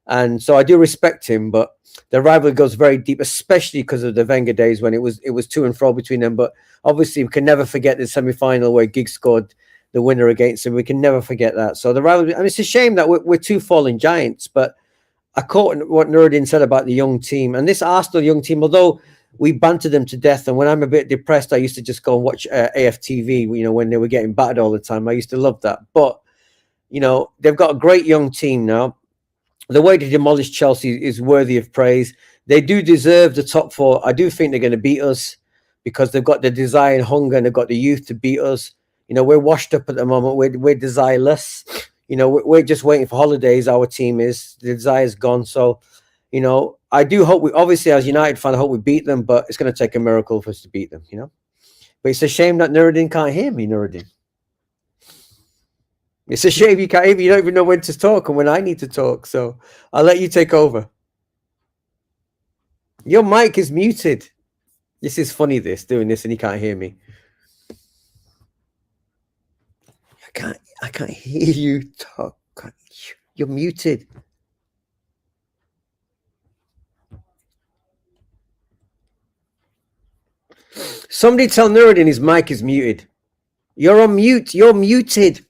and so I do respect him. But the rivalry goes very deep, especially because of the Wenger days when it was to and fro between them. But obviously, we can never forget the semi-final where Giggs scored the winner against him. We can never forget that. So the rivalry. I mean, it's a shame that we're two fallen giants, but I caught what Nuruddin said about the young team, and this Arsenal young team, although we banter them to death, and when I'm a bit depressed, I used to just go and watch AFTV, you know, when they were getting battered all the time. I used to love that. But, you know, they've got a great young team now. The way they demolished Chelsea is worthy of praise. They do deserve the top four. I do think they're going to beat us because they've got the desire and hunger, and they've got the youth to beat us. You know, we're washed up at the moment. We're desireless. You know, we're just waiting for holidays. Our team is. The desire's gone. So, you know, I do hope obviously as United fan, I hope we beat them, but it's going to take a miracle for us to beat them, you know. But it's a shame that Nuruddin can't hear me, Nuruddin. It's a shame you can't hear me. You don't even know when to talk and when I need to talk. So I'll let you take over. Your mic is muted. This is funny, doing this, and you can't hear me. I can't hear you talk. You're muted. Somebody tell Nuruddin his mic is muted. You're on mute. You're muted.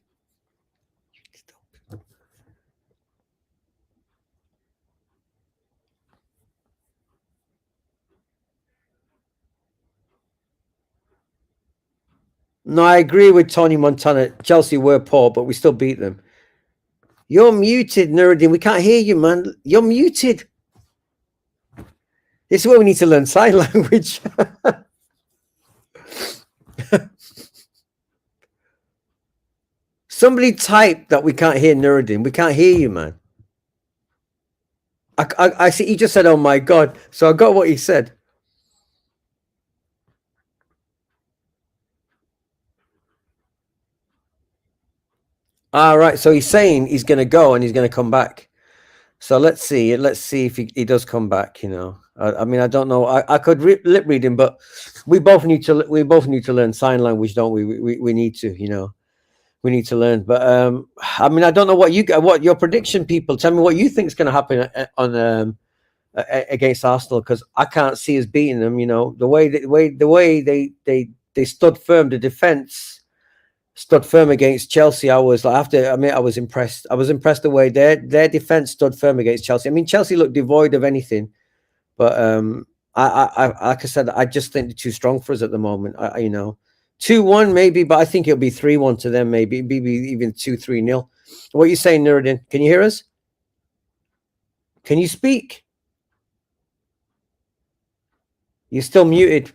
No, I agree with Tony Montana. Chelsea were poor, but we still beat them. You're muted, Nuruddin. We can't hear you, man. You're muted. This is where we need to learn sign language. Somebody type that we can't hear Nuruddin. We can't hear you, man. I see. He just said, "Oh my God!" So I got what he said. All right. So he's saying he's going to go and he's going to come back. So let's see. Let's see if he does come back. You know. I mean, I don't know. I could lip read him, but we both need to learn sign language, don't we? We need to. You know. We need to learn. But I mean, I don't know what your prediction, people. Tell me what you think is going to happen on against Arsenal, because I can't see us beating them. You know, the way they stood firm, the defense stood firm against Chelsea. I was impressed. I was impressed the way their defense stood firm against Chelsea. I mean, Chelsea looked devoid of anything, but I like I said, I just think they're too strong for us at the moment. You know, 2-1 maybe, but I think it'll be 3-1 to them. Maybe even 2-3-0. What are you saying, Nuruddin? Can you hear us? Can you speak? You're still muted.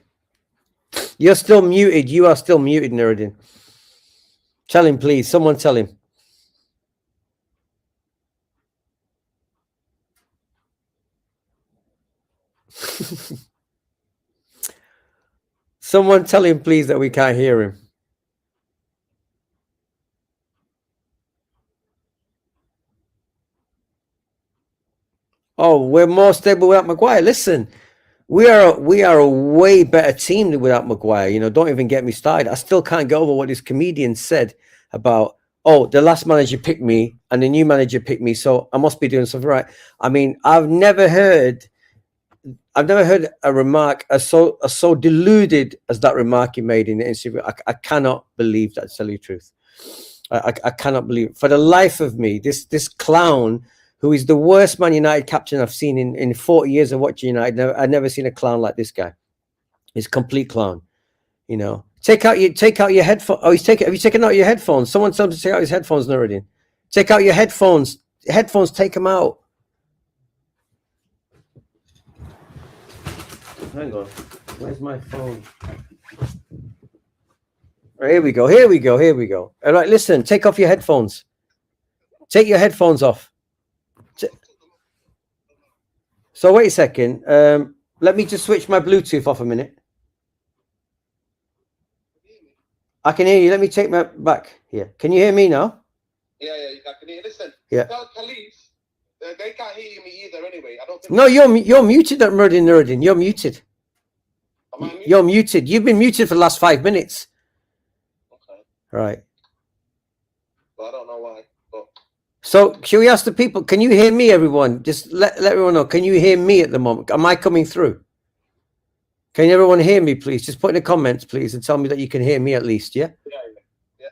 You're still muted. You are still muted, Nuruddin. Tell him, please. Someone tell him. Someone tell him, please, that we can't hear him. Oh, we're more stable without Maguire. Listen, we are a way better team without Maguire. You know, don't even get me started. I still can't get over what this comedian said about, oh, the last manager picked me and the new manager picked me, so I must be doing something right. I mean, I've never heard I've never heard a remark as so deluded as that remark he made in the interview. I cannot believe that, to tell you the truth. I cannot believe, for the life of me, this clown who is the worst Man United captain I've seen in 40 years of watching United. I've never seen a clown like this guy. He's a complete clown. You know, take out your headphones. Oh, have you taken out your headphones? Someone told him to take out his headphones, Nuruddin. Take out your headphones. Headphones, take them out. Hang on. Where's my phone? Right, here we go. All right, listen, take off your headphones. Take your headphones off. So wait a second. Let me just switch my Bluetooth off a minute. I can hear you. Let me take my back here. Can you hear me now? Yeah, I can hear you. Listen, yeah. Tell Khalees, they can't hear me either anyway. I don't think. No, you're muted, Nuruddin. You're muted. Am I muted? You're muted. You've been muted for the last 5 minutes. Okay. Right. Well, I don't know why. But... So, should we ask the people? Can you hear me, everyone? Just let everyone know. Can you hear me at the moment? Am I coming through? Can everyone hear me, please? Just put in the comments, please, and tell me that you can hear me at least, yeah? Yeah.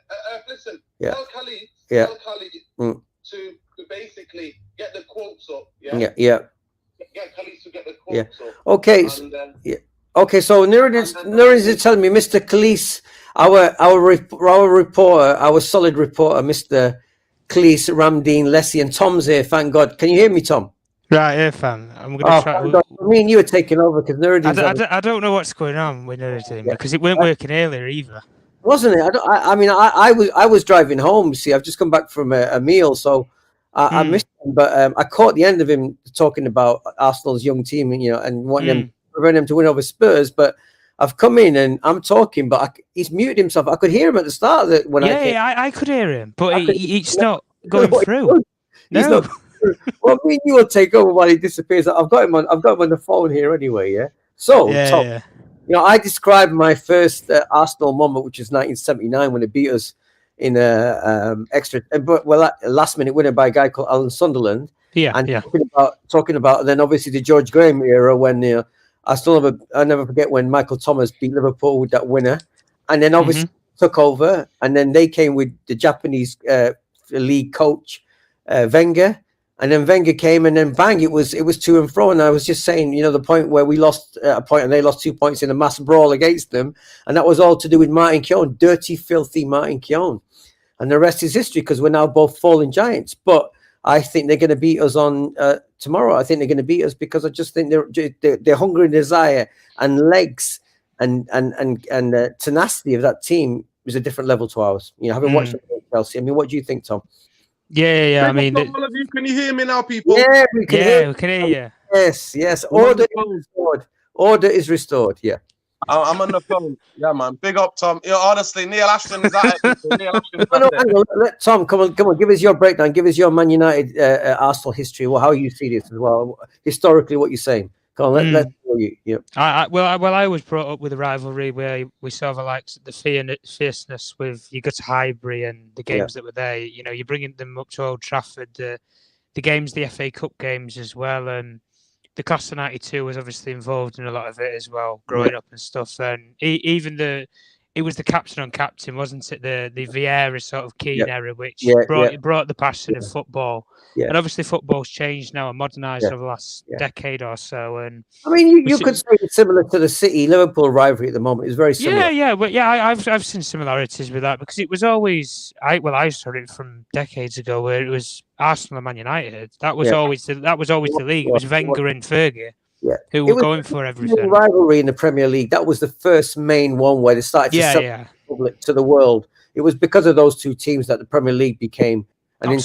Listen, yeah. Tell Khalid to basically get the quotes up, yeah? Get Khalid to get the quotes up. Okay. And, okay, so Nuruddin's telling me, Mr. Khalees, our reporter, our solid reporter, Mr. Khalees, Ramdeen, Leslie, and Tom's here, thank God. Can you hear me, Tom? Right, here, fam. I'm going to try. Me and you are taking over because Nuruddin's. I don't know what's going on with Nuruddin because it weren't working earlier either. Wasn't it? I was driving home. See, I've just come back from a meal, so I missed him. But I caught the end of him talking about Arsenal's young team, and wanting them to win over Spurs. But I've come in and I'm talking, but he's muted himself. I could hear him at the start of it when I could hear him, but it's not going through. No. Well, me and you will take over while he disappears. I've got him on the phone here anyway. Yeah. So, Tom, I described my first Arsenal moment, which was 1979 when they beat us in a last minute winner by a guy called Alan Sunderland. Talking about then obviously the George Graham era when I'll never forget when Michael Thomas beat Liverpool with that winner, and then obviously took over, and then they came with the Japanese league coach Wenger. And then Wenger came, and then bang, it was to and fro. And I was just saying, the point where we lost a point and they lost 2 points in a mass brawl against them, and that was all to do with Martin Keown, dirty, filthy Martin Keown. And the rest is history because we're now both fallen giants. But I think they're going to beat us on tomorrow. I think they're going to beat us because I just think their hunger and desire and legs and tenacity of that team is a different level to ours. Having watched Chelsea, I mean, what do you think, Tom? Yeah. I mean, all of you, can you hear me now, people? Yeah, we can hear you. Yes. Order is restored. Order is restored. Yeah. I'm on the phone. Yeah, man. Big up, Tom. Honestly, Neil Ashton is at it. Neil Ashton. Let Tom come on. Give us your breakdown. Give us your Man United Arsenal history. Well, how you see this as well. Historically, what you're saying. Come on, let's hear you. Yeah. I was brought up with a rivalry where we saw the fierceness with you go to Highbury and the games that were there. You're bringing them up to Old Trafford, the games, the FA Cup games as well, and the class of '92 was obviously involved in a lot of it as well, growing up and stuff. And even it was the captain on captain, wasn't it? The Vieira sort of Keane era, which brought the passion of football. Yeah. And obviously football's changed now and modernised over the last decade or so. And I mean, you could say it's similar to the City-Liverpool rivalry at the moment. It's very similar. I've seen similarities with that because it was always I saw it from decades ago where it was Arsenal and Man United. That was always the league. It was Wenger and Fergie. Yeah. Who were going for everything. Rivalry in the Premier League. That was the first main one where they started to sell the public to the world. It was because of those two teams that the Premier League became an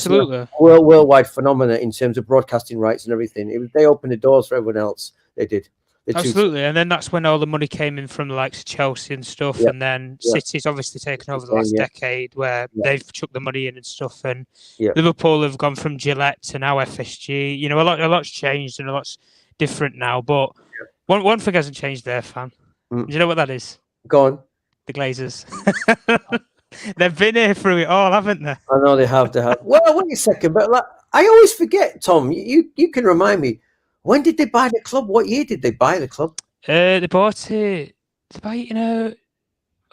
worldwide phenomena in terms of broadcasting rights and everything. They opened the doors for everyone else. They did. Absolutely. And then that's when all the money came in from the likes of Chelsea and stuff. Yeah. And then City's obviously taken over the last decade where they've chucked the money in and stuff. And Liverpool have gone from Gillette to now FSG. A lot's changed and a lot's different now. But one thing hasn't changed there, fam. Do you know what that is? Go on. The Glazers. They've been here through it all, haven't they? I know they have. Well, wait a second, but I always forget, Tom. You can remind me. When did they buy the club? What year did they buy the club? They bought it. They buy it,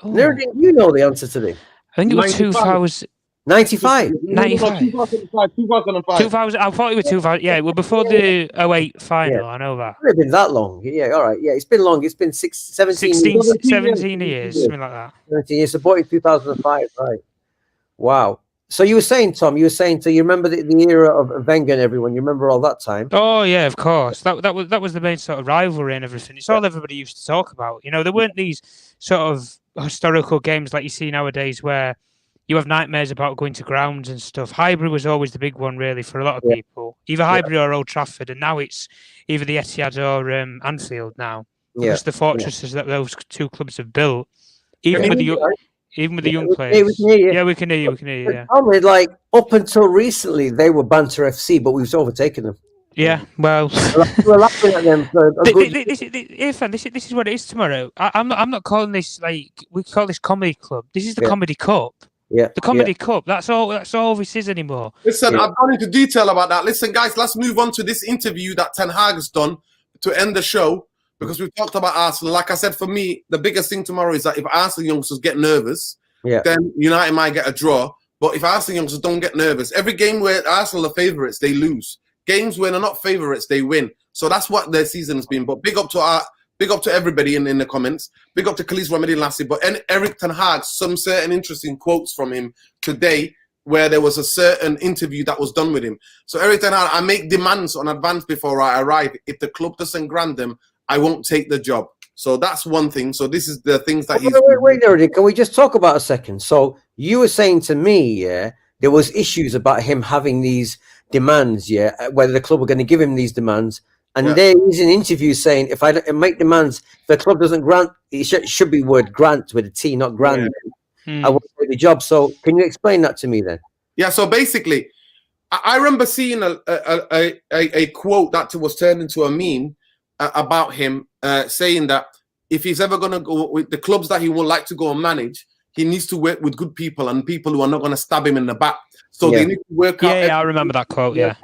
Oh, Nuruddin, you know the answer to this. I think it was 95. 2000. 95. 95. 2005. 2000. I thought it was 2000. Yeah, well, before the 08 final. Yeah. I know that. It's been that long. Yeah, all right. Yeah, it's been long. It's been 17 17 years, something like that. 17 years. So bought in 2005, right? Wow. So you were saying, Tom, you remember the era of Wenger and everyone. You remember all that time? Oh yeah, of course. That was the main sort of rivalry and everything. It's all everybody used to talk about. There weren't these sort of historical games like you see nowadays where you have nightmares about going to grounds and stuff. Highbury was always the big one, really, for a lot of people. Either Highbury or Old Trafford, and now it's either the Etihad or Anfield now. Because the fortresses that those two clubs have built, even with the young players. Yeah, we can hear you. Yeah. Only like up until recently, they were Banter FC, but we've overtaken them. Yeah, well, we're laughing at them. Irfan, this is what it is tomorrow. I'm not calling this we call this comedy club. This is the comedy cup. Yeah, the comedy cup. That's all this is anymore. Listen, I've gone into detail about that. Listen, guys, let's move on to this interview that Ten Hag has done to end the show. Because we've talked about Arsenal. Like I said, for me, the biggest thing tomorrow is that if Arsenal youngsters get nervous, then United might get a draw. But if Arsenal youngsters don't get nervous, every game where Arsenal are favourites, they lose. Games where they're not favourites, they win. So that's what their season has been. But big up to everybody in the comments. Big up to Khalis Ramadi Lassie. But Eric Ten Hag, some certain interesting quotes from him today, where there was a certain interview that was done with him. So Eric Ten Hag, I make demands on advance before I arrive. If the club doesn't grant them, I won't take the job. So that's one thing. So this is the things that Wait, Nuruddin, can we just talk about a second? So you were saying to me, there was issues about him having these demands, whether the club were going to give him these demands. And there is an interview saying, if I make demands, if the club doesn't grant, it should be word grant with a T, not grant. I won't take the job. So can you explain that to me then? Yeah, so basically, I remember seeing a quote that was turned into a meme about him saying that if he's ever going to go with the clubs that he would like to go and manage, he needs to work with good people and people who are not going to stab him in the back. So they need to work out. Yeah, I remember that quote. Yeah.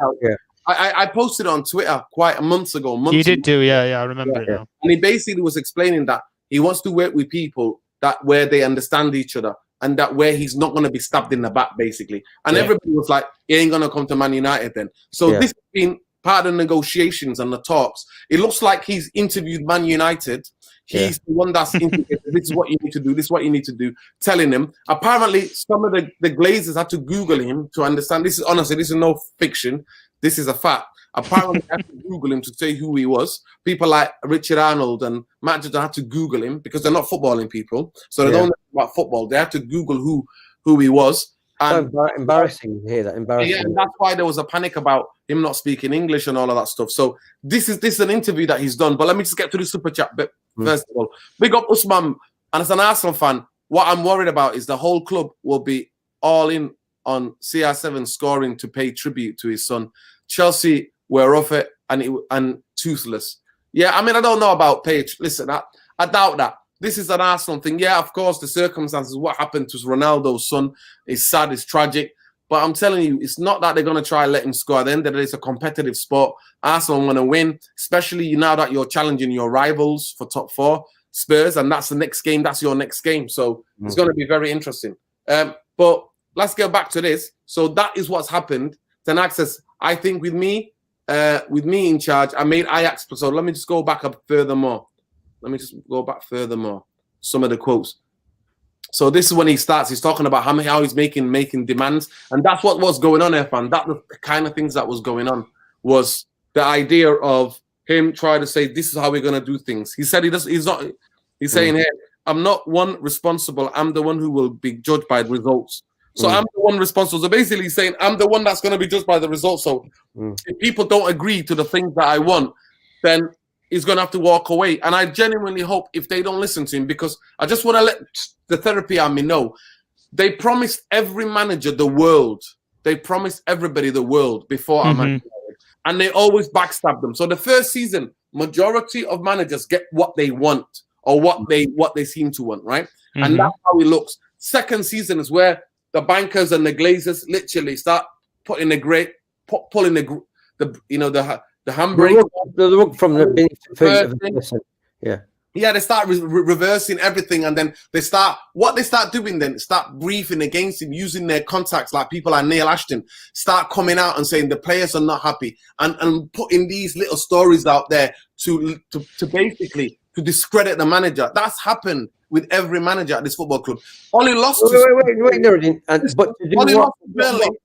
I posted it on Twitter quite a month ago. You did do, yeah, I remember it now. And he basically was explaining that he wants to work with people that where they understand each other and that where he's not going to be stabbed in the back, basically. And everybody was like, he ain't going to come to Man United then. So this has been part of the negotiations and the talks. It looks like he's interviewed Man United. He's the one that's indicated, this is what you need to do, this is what you need to do, telling him. Apparently, some of the Glazers had to Google him to understand. This is honestly, this is no fiction. This is a fact. Apparently, they had to Google him to say who he was. People like Richard Arnold and Matt Judge had to Google him because they're not footballing people. So they don't know about football. They had to Google who he was. And embarrassing to hear that. Embarrassing. Yeah, and that's why there was a panic about him not speaking English and all of that stuff. So this is an interview that he's done. But let me just get to the super chat bit first of all. Big up Usman, and as an Arsenal fan, what I'm worried about is the whole club will be all in on CR7 scoring to pay tribute to his son. Chelsea were off it and toothless. Yeah, I mean, I don't know about Page. Listen, I doubt that. This is an Arsenal thing. Yeah, of course, the circumstances, what happened to Ronaldo's son is sad, it's tragic. But I'm telling you, it's not that they're going to try and let him score. At the end of the day, it's a competitive sport. Arsenal want to win, especially now that you're challenging your rivals for top four, Spurs, and that's the next game. That's your next game. So it's going to be very interesting. But let's get back to this. So that is what's happened. Ten Hag says, I think with me in charge, I made Ajax. So let me just go back up furthermore. Some of the quotes. So this is when he starts. He's talking about how he's making demands, and that's what was going on, Irfan. That was the kind of things that was going on. Was the idea of him trying to say this is how we're going to do things. He said he's not. He's saying here, I'm not one responsible. I'm the one who will be judged by the results. So I'm the one responsible. So basically, he's saying I'm the one that's going to be judged by the results. So if people don't agree to the things that I want, then he's going to have to walk away. And I genuinely hope if they don't listen to him, because I just want to let the therapy army know, they promised every manager the world. They promised everybody the world before our manager. And they always backstab them. So the first season, majority of managers get what they want or what they seem to want, right? And that's how it looks. Second season is where the bankers and the Glazers literally start pulling the the handbrake. The rug from the beneath the feet of the person. Yeah. Yeah, they start reversing everything, and then what they start doing then, start briefing against him, using their contacts, like people like Neil Ashton, start coming out and saying the players are not happy, and putting these little stories out there to basically to discredit the manager. That's happened with every manager at this football club. Only lost wait, Nuruddin. But to do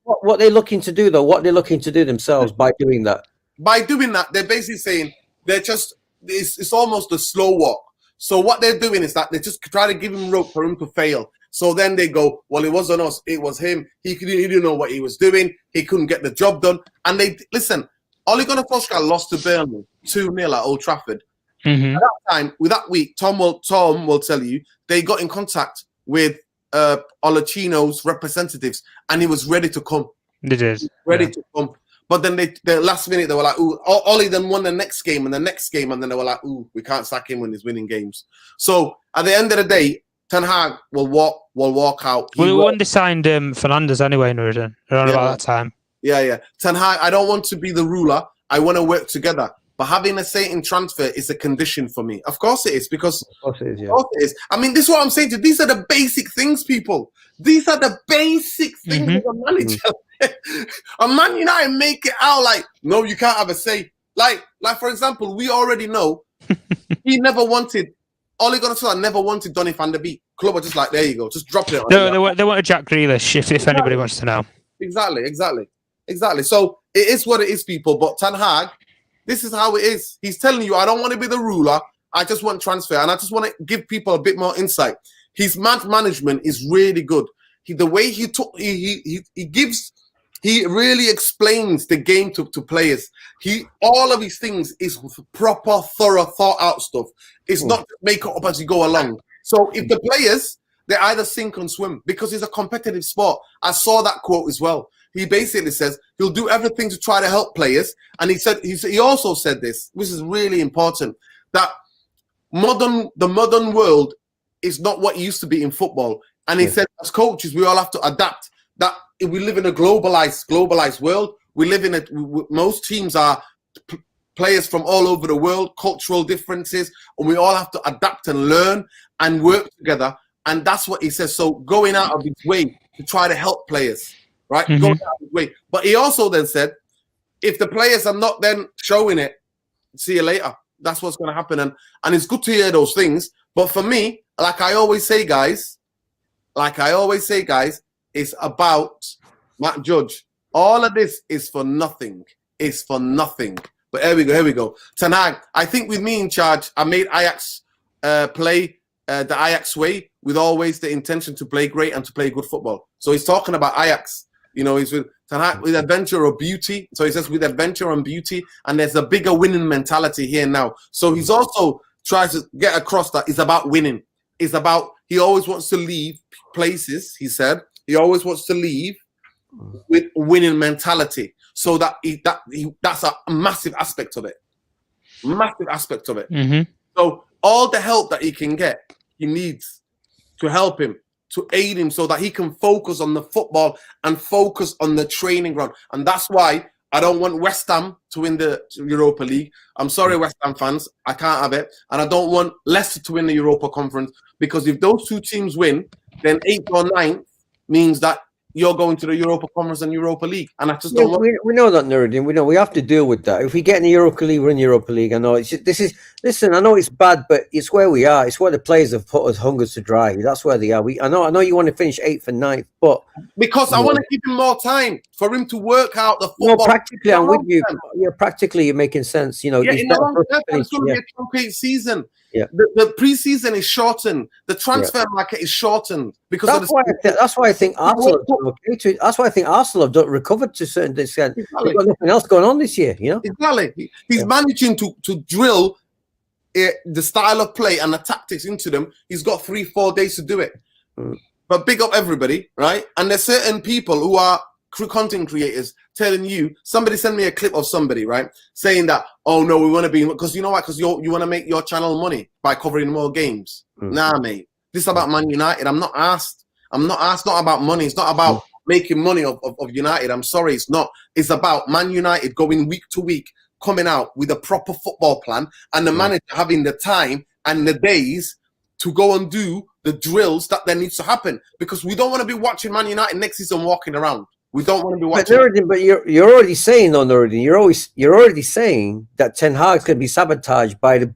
what they're looking to do, though, what they're looking to do themselves by doing that? By doing that, they're basically saying they're just, it's almost a slow walk. So what they're doing is that they just try to give him rope for him to fail. So then they go, well, it wasn't us, it was him. He didn't know what he was doing. He couldn't get the job done. And they, listen, Ole Gunnar Solskjaer lost to Burnley 2-0 at Old Trafford. Mm-hmm. At that time, with that week, Tom will tell you, they got in contact with Olachino's representatives, and he was ready to come. They did. Ready to come. But then the last minute, they were like, ooh, Ollie then won the next game and the next game. And then they were like, ooh, we can't sack him when he's winning games. So at the end of the day, Ten Hag will walk out. When they signed Fernandes anyway, Nuruddin, around about that time. Yeah. Ten Hag, I don't want to be the ruler. I want to work together. But having a say in transfer is a condition for me. Of course it is, because of course it is, yeah. Of course it is. I mean, this is what I'm saying to you. These are the basic things, people. These are the basic things of a manager. A Man United make it out like, no, you can't have a say. Like for example, we already know he never wanted, Ole Gunnar Solskjaer never wanted Donny van der Beek. Club are just like, there you go, just drop it. No, they want a Jack Grealish, if anybody wants to know. Exactly. So it is what it is, people. But Ten Hag, this is how it is. He's telling you, I don't want to be the ruler. I just want transfer. And I just want to give people a bit more insight. His management is really good. The way he really explains the game to players. All of his things is proper, thorough, thought out stuff. It's not make it up as you go along. So if the players, they either sink or swim, because it's a competitive sport. I saw that quote as well. He basically says he'll do everything to try to help players. And he also said this, which is really important, that the modern world is not what it used to be in football. And he said, as coaches, we all have to adapt. That we live in a globalized world. We live in it. Most teams are players from all over the world, cultural differences, and we all have to adapt and learn and work together. And that's what he says. So going out of his way to try to help players, right? Mm-hmm. Going out of his way. But he also then said, if the players are not then showing it, see you later. That's what's going to happen. And it's good to hear those things. But for me, like I always say, guys, it's about Matt Judge. All of this is for nothing. It's for nothing. But here we go. Ten Hag, I think with me in charge, I made Ajax play the Ajax way, with always the intention to play great and to play good football. So he's talking about Ajax. You know, he's with Ten Hag, with adventure or beauty. So he says with adventure and beauty, and there's a bigger winning mentality here now. So he's also tries to get across that it's about winning. It's about, he always wants to leave places, he said. He always wants to leave with winning mentality. So that's a massive aspect of it. Massive aspect of it. Mm-hmm. So all the help that he can get, he needs to help him, to aid him, so that he can focus on the football and focus on the training ground. And that's why I don't want West Ham to win the Europa League. I'm sorry, West Ham fans, I can't have it. And I don't want Leicester to win the Europa Conference, because if those two teams win, then 8th or 9th means that you're going to the Europa Conference and Europa League. And I just don't want... We know that, Nuruddin. We know we have to deal with that. If we get in the Europa League, we're in the Europa League. I know listen, I know it's bad, but it's where we are. It's where the players have put us hungers to dry. That's where they are. I know you want to finish 8th and 9th, but... Because I want to give him more time for him to work out the football. No, practically, I'm with you. Yeah, practically, you're making sense. You know, yeah, in the long term, it's going to be a complete season. Yeah. The pre-season is shortened. The transfer market is shortened because that's why I think Arsenal have done okay. That's why I think Arsenal have recovered to a certain extent. Exactly. They've got nothing else going on this year, you know. Exactly. He's managing to drill the style of play and the tactics into them. He's got 3-4 days to do it. But big up everybody, right? And there's certain people who are content creators telling you, somebody send me a clip of somebody, right, saying that, oh no, we want to be, because you know what, because you want to make your channel money by covering more games. Nah, mate, this is about Man United. I'm not asked, not about money. It's not about making money of United. I'm sorry, it's not. It's about Man United going week to week coming out with a proper football plan and the manager having the time and the days to go and do the drills that there needs to happen, because we don't want to be watching Man United next season walking around. We don't want to be watching. But you're already saying, though, Nuruddin, you're already saying that Ten Hag's going to be sabotaged by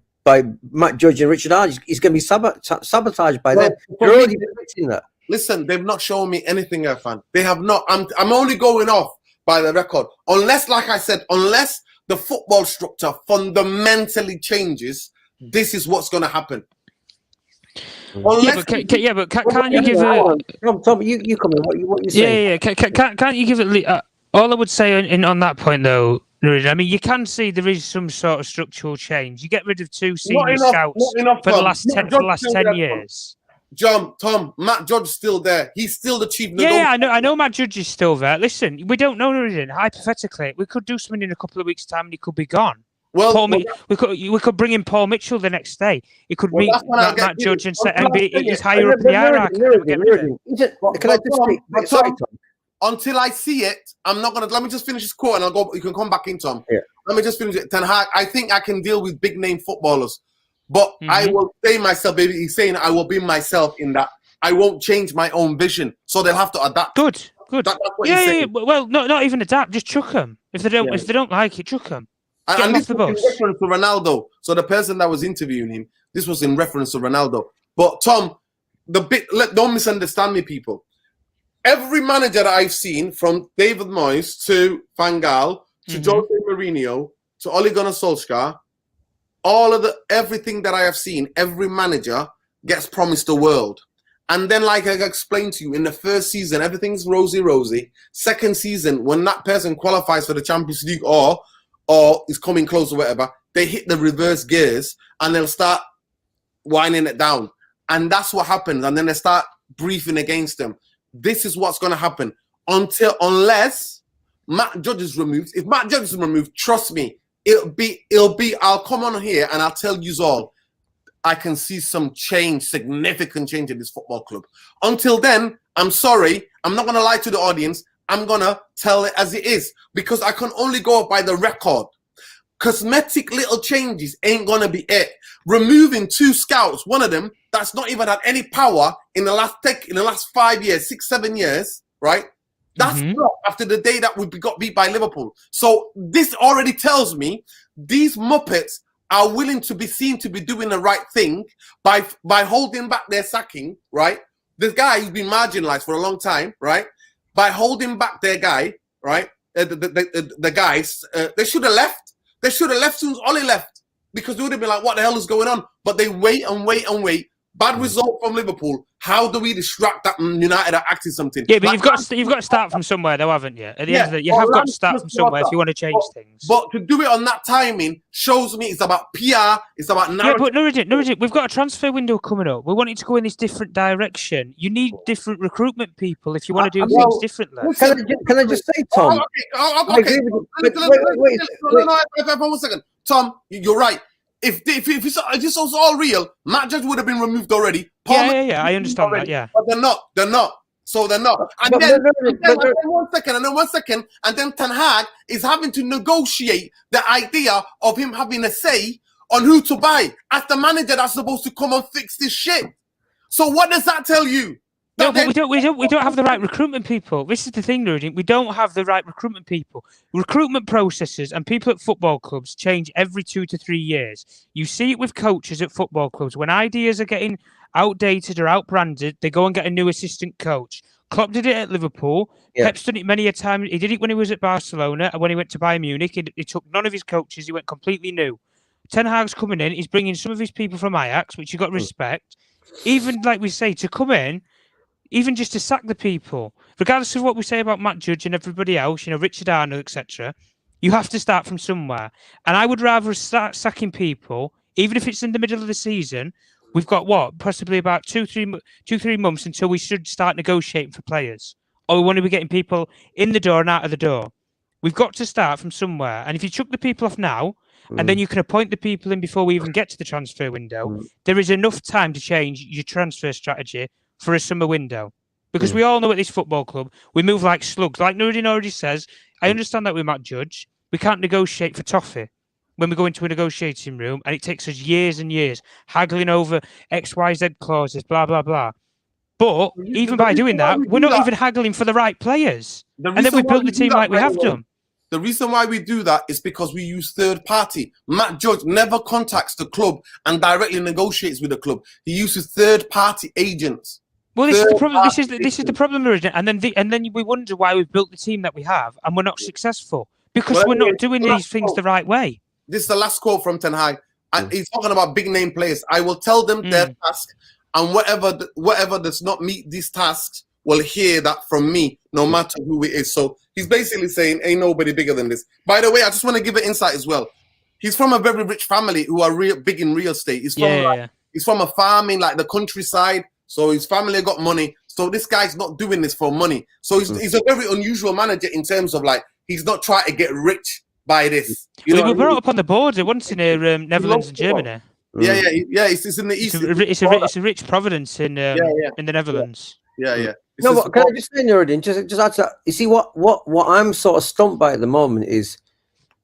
Matt Judge and Richard Arge. He's going to be sabotaged by them. You're already predicting that. Listen, they've not shown me anything, Irfan. They have not. I'm only going off by the record. Unless, like I said, unless the football structure fundamentally changes, this is what's going to happen. But can't you give it? Tom, you come in. What you saying? Yeah. Can't you give it? All I would say on that point, though, I mean, you can see there is some sort of structural change. You get rid of two senior scouts for the last 10 years. Tom, Matt Judge is still there. He's still the chief. Yeah, I know Matt Judge is still there. Listen, we don't know, hypothetically, we could do something in a couple of weeks' time and he could be gone. Well, we could bring in Paul Mitchell the next day. He could meet Matt Judge and set he's higher up in the hierarchy. Can I just say, Tom, until I see it, I'm not gonna. Let me just finish this quote and I'll go. You can come back in, Tom. Yeah. Let me just finish it. Ten Hag, I think I can deal with big name footballers, but I will say myself, baby. He's saying I will be myself in that. I won't change my own vision, so they'll have to adapt. Good. That's what Yeah. he's saying. Well, not even adapt. Just chuck them. If they don't like it, chuck them. And this was in reference to Ronaldo. So the person that was interviewing him, this was in reference to Ronaldo. But Tom, don't misunderstand me, people. Every manager that I've seen, from David Moyes to Van Gaal to Jose Mourinho to Ole Gunnar Solskjaer, everything that I have seen, every manager gets promised the world. And then, like I explained to you, in the first season, everything's rosy. Second season, when that person qualifies for the Champions League or is coming close or whatever, they hit the reverse gears and they'll start winding it down. And that's what happens. And then they start briefing against them. This is what's going to happen unless Matt Judge is removed. If Matt Judge is removed, trust me, it'll be, I'll come on here and I'll tell you all, I can see some change, significant change in this football club. Until then, I'm sorry. I'm not going to lie to the audience. I'm going to tell it as it is, because I can only go by the record. Cosmetic little changes ain't going to be it. Removing two scouts, one of them that's not even had any power in the last 5 years, 6, 7 years, right? That's not after the day that we got beat by Liverpool. So this already tells me these Muppets are willing to be seen to be doing the right thing by holding back their sacking, right? This guy who's been marginalized for a long time, right? By holding back their guy, right? The guys, they should have left. They should have left soon as Ollie left, because they would have been like, what the hell is going on? But they wait and wait and wait. Bad result from Liverpool. How do we distract that United are acting something? Yeah, but you've got to start from somewhere, though, haven't you? At the end of it, you have got to start from somewhere if you want to change things. But to do it on that timing shows me it's about PR. It's about narrative. Yeah, but Nuruddin, we've got a transfer window coming up. We want it to go in this different direction. You need different recruitment people if you want to do things differently. Can I just say, Tom? Okay. Wait, 1 second. Tom, you're right. If this was all real, Matt Judge would have been removed already. Yeah, I understand that, yeah. But they're not. So they're not. And then 1 second, and then Ten Hag is having to negotiate the idea of him having a say on who to buy as the manager that's supposed to come and fix this shit. So what does that tell you? No, but we don't have the right recruitment people. This is the thing, Nuruddin. We don't have the right recruitment people. Recruitment processes and people at football clubs change every 2 to 3 years. You see it with coaches at football clubs. When ideas are getting outdated or outbranded, they go and get a new assistant coach. Klopp did it at Liverpool. Yeah. Pep's done it many a time. He did it when he was at Barcelona, and when he went to Bayern Munich, he took none of his coaches. He went completely new. Ten Hag's coming in. He's bringing some of his people from Ajax, which you've got to respect. Even, like we say, to come in, even just to sack the people, regardless of what we say about Matt Judge and everybody else, Richard Arnold, etc., you have to start from somewhere. And I would rather start sacking people, even if it's in the middle of the season. We've got possibly about 2-3 months until we should start negotiating for players. Or we want to be getting people in the door and out of the door. We've got to start from somewhere. And if you chuck the people off now, and then you can appoint the people in before we even get to the transfer window, there is enough time to change your transfer strategy for a summer window. Because we all know at this football club, we move like slugs. Like Nuruddin already says, I understand that with Matt Judge. we can't negotiate for toffee when we go into a negotiating room, and it takes us years and years haggling over XYZ clauses, blah blah blah. But even by doing that, we're not even haggling for the right players. And then we built the team like we have done. The reason why we do that is because we use third party. Matt Judge never contacts the club and directly negotiates with the club. He uses third party agents. Well, this is the problem. This is the problem, and then we wonder why we've built the team that we have, and we're not successful because we're not doing these things the right way. This is the last quote from Ten Hag, and he's talking about big name players. I will tell them their task, and whatever does not meet these tasks will hear that from me, no matter who it is. So he's basically saying, ain't nobody bigger than this. By the way, I just want to give an insight as well. He's from a very rich family who are big in real estate. He's from he's from a farming, like the countryside. So his family got money. So this guy's not doing this for money. So he's a very unusual manager in terms of like, he's not trying to get rich by this. We were brought up on the border once in Netherlands and Germany. Yeah. It's in the east. It's a rich Providence in the Netherlands. Yeah. No, but can I just say, Nuruddin, just add to that. You see, what I'm sort of stumped by at the moment is,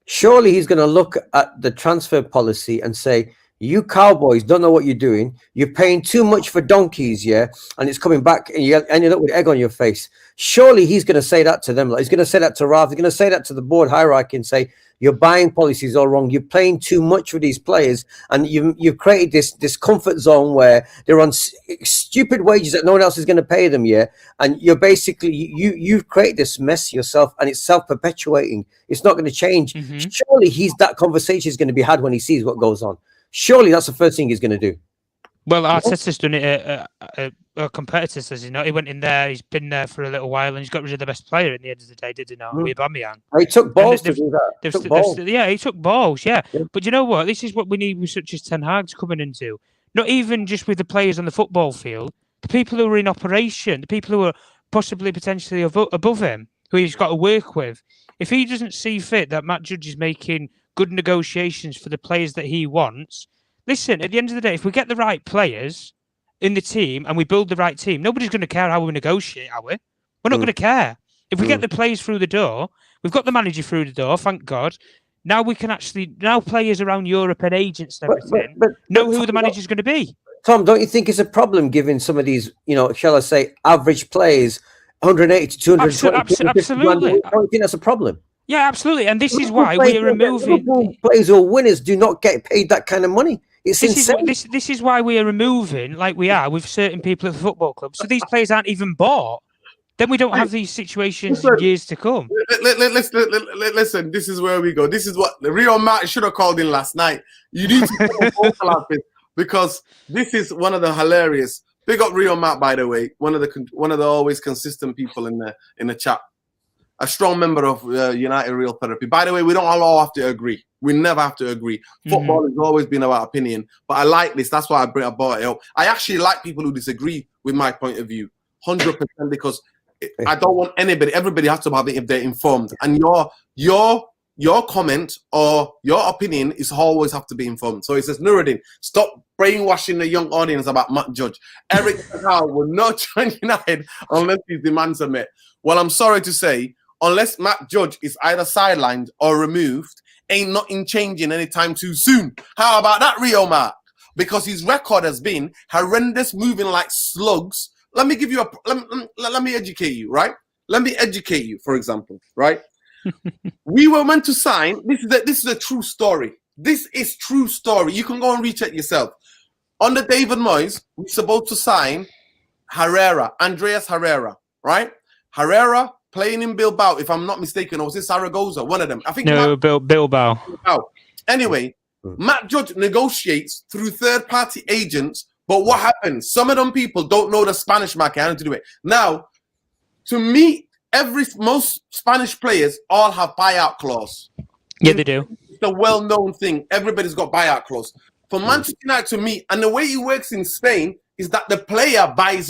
surely he's going to look at the transfer policy and say, you Cowboys don't know what you're doing. You're paying too much for donkeys, and it's coming back, and you ended up with egg on your face. Surely he's going to say that to them. Like, he's going to say that to Ralph. He's going to say that to the board hierarchy and say, your buying policy is all wrong. You're paying too much for these players, and you've created this comfort zone where they're on stupid wages that no one else is going to pay them. And you're basically you've created this mess yourself, and it's self-perpetuating. It's not going to change. Surely that conversation is going to be had when he sees what goes on. Surely that's the first thing he's going to do. Well, Arteta's done it. Our competitor says, he went in there. He's been there for a little while, and he's got rid of the best player at the end of the day, did he not? With Aubameyang. He took balls to do that. He took balls. Yeah, but you know what? This is what we need with such as Ten Hag's coming into. Not even just with the players on the football field, the people who are in operation, the people who are possibly potentially above him, who he's got to work with. If he doesn't see fit that Matt Judge is making good negotiations for the players that he wants. Listen, at the end of the day, if we get the right players in the team and we build the right team, nobody's going to care how we negotiate, are we? We're not going to care. If we get the players through the door, we've got the manager through the door, thank God. Now we can now players around Europe and agents and everything know who the manager's going to be. Tom, don't you think it's a problem giving some of these, shall I say, average players 180 to 220? Absolutely. Don't you think that's a problem? Yeah, absolutely. And this is why we are removing... Players who are winners do not get paid that kind of money. It's insane. This is why we are removing, like we are with certain people at the football club. So these players aren't even bought. Then we don't have these situations in years to come. Listen, this is where we go. This is what Rio Matt should have called in last night. You need to because this is one of the hilarious. Big up Rio Matt, by the way, one of the always consistent people in the chat. A strong member of United Real Therapy. By the way, we don't all have to agree. We never have to agree. Football has always been about opinion, but I like this. That's why I brought it up. I actually like people who disagree with my point of view, 100%, because I don't want anybody. Everybody has to have it if they're informed. And your comment or your opinion is always have to be informed. So it says, Nuruddin, stop brainwashing the young audience about Matt Judge. Eric Howe will not join United unless his demands are met. Well, I'm sorry to say, unless Matt Judge is either sidelined or removed, ain't nothing changing anytime too soon. How about that, Rio Matt? Because his record has been horrendous, moving like slugs. Let me give you let me educate you, right? Let me educate you, for example, right? We were meant to sign. This is a true story. This is true story. You can go and recheck yourself. Under David Moyes, we're supposed to sign Andreas Herrera, right? Herrera playing in Bilbao, if I'm not mistaken, or was it Zaragoza? One of them. I think Bilbao. Anyway, Matt Judge negotiates through third-party agents, but what happens? Some of them people don't know the Spanish market, how to do it. Now, to me, most Spanish players all have buyout clause. Yeah, they do. It's a well-known thing. Everybody's got buyout clause. For Manchester United, to me, and the way it works in Spain is that the player buys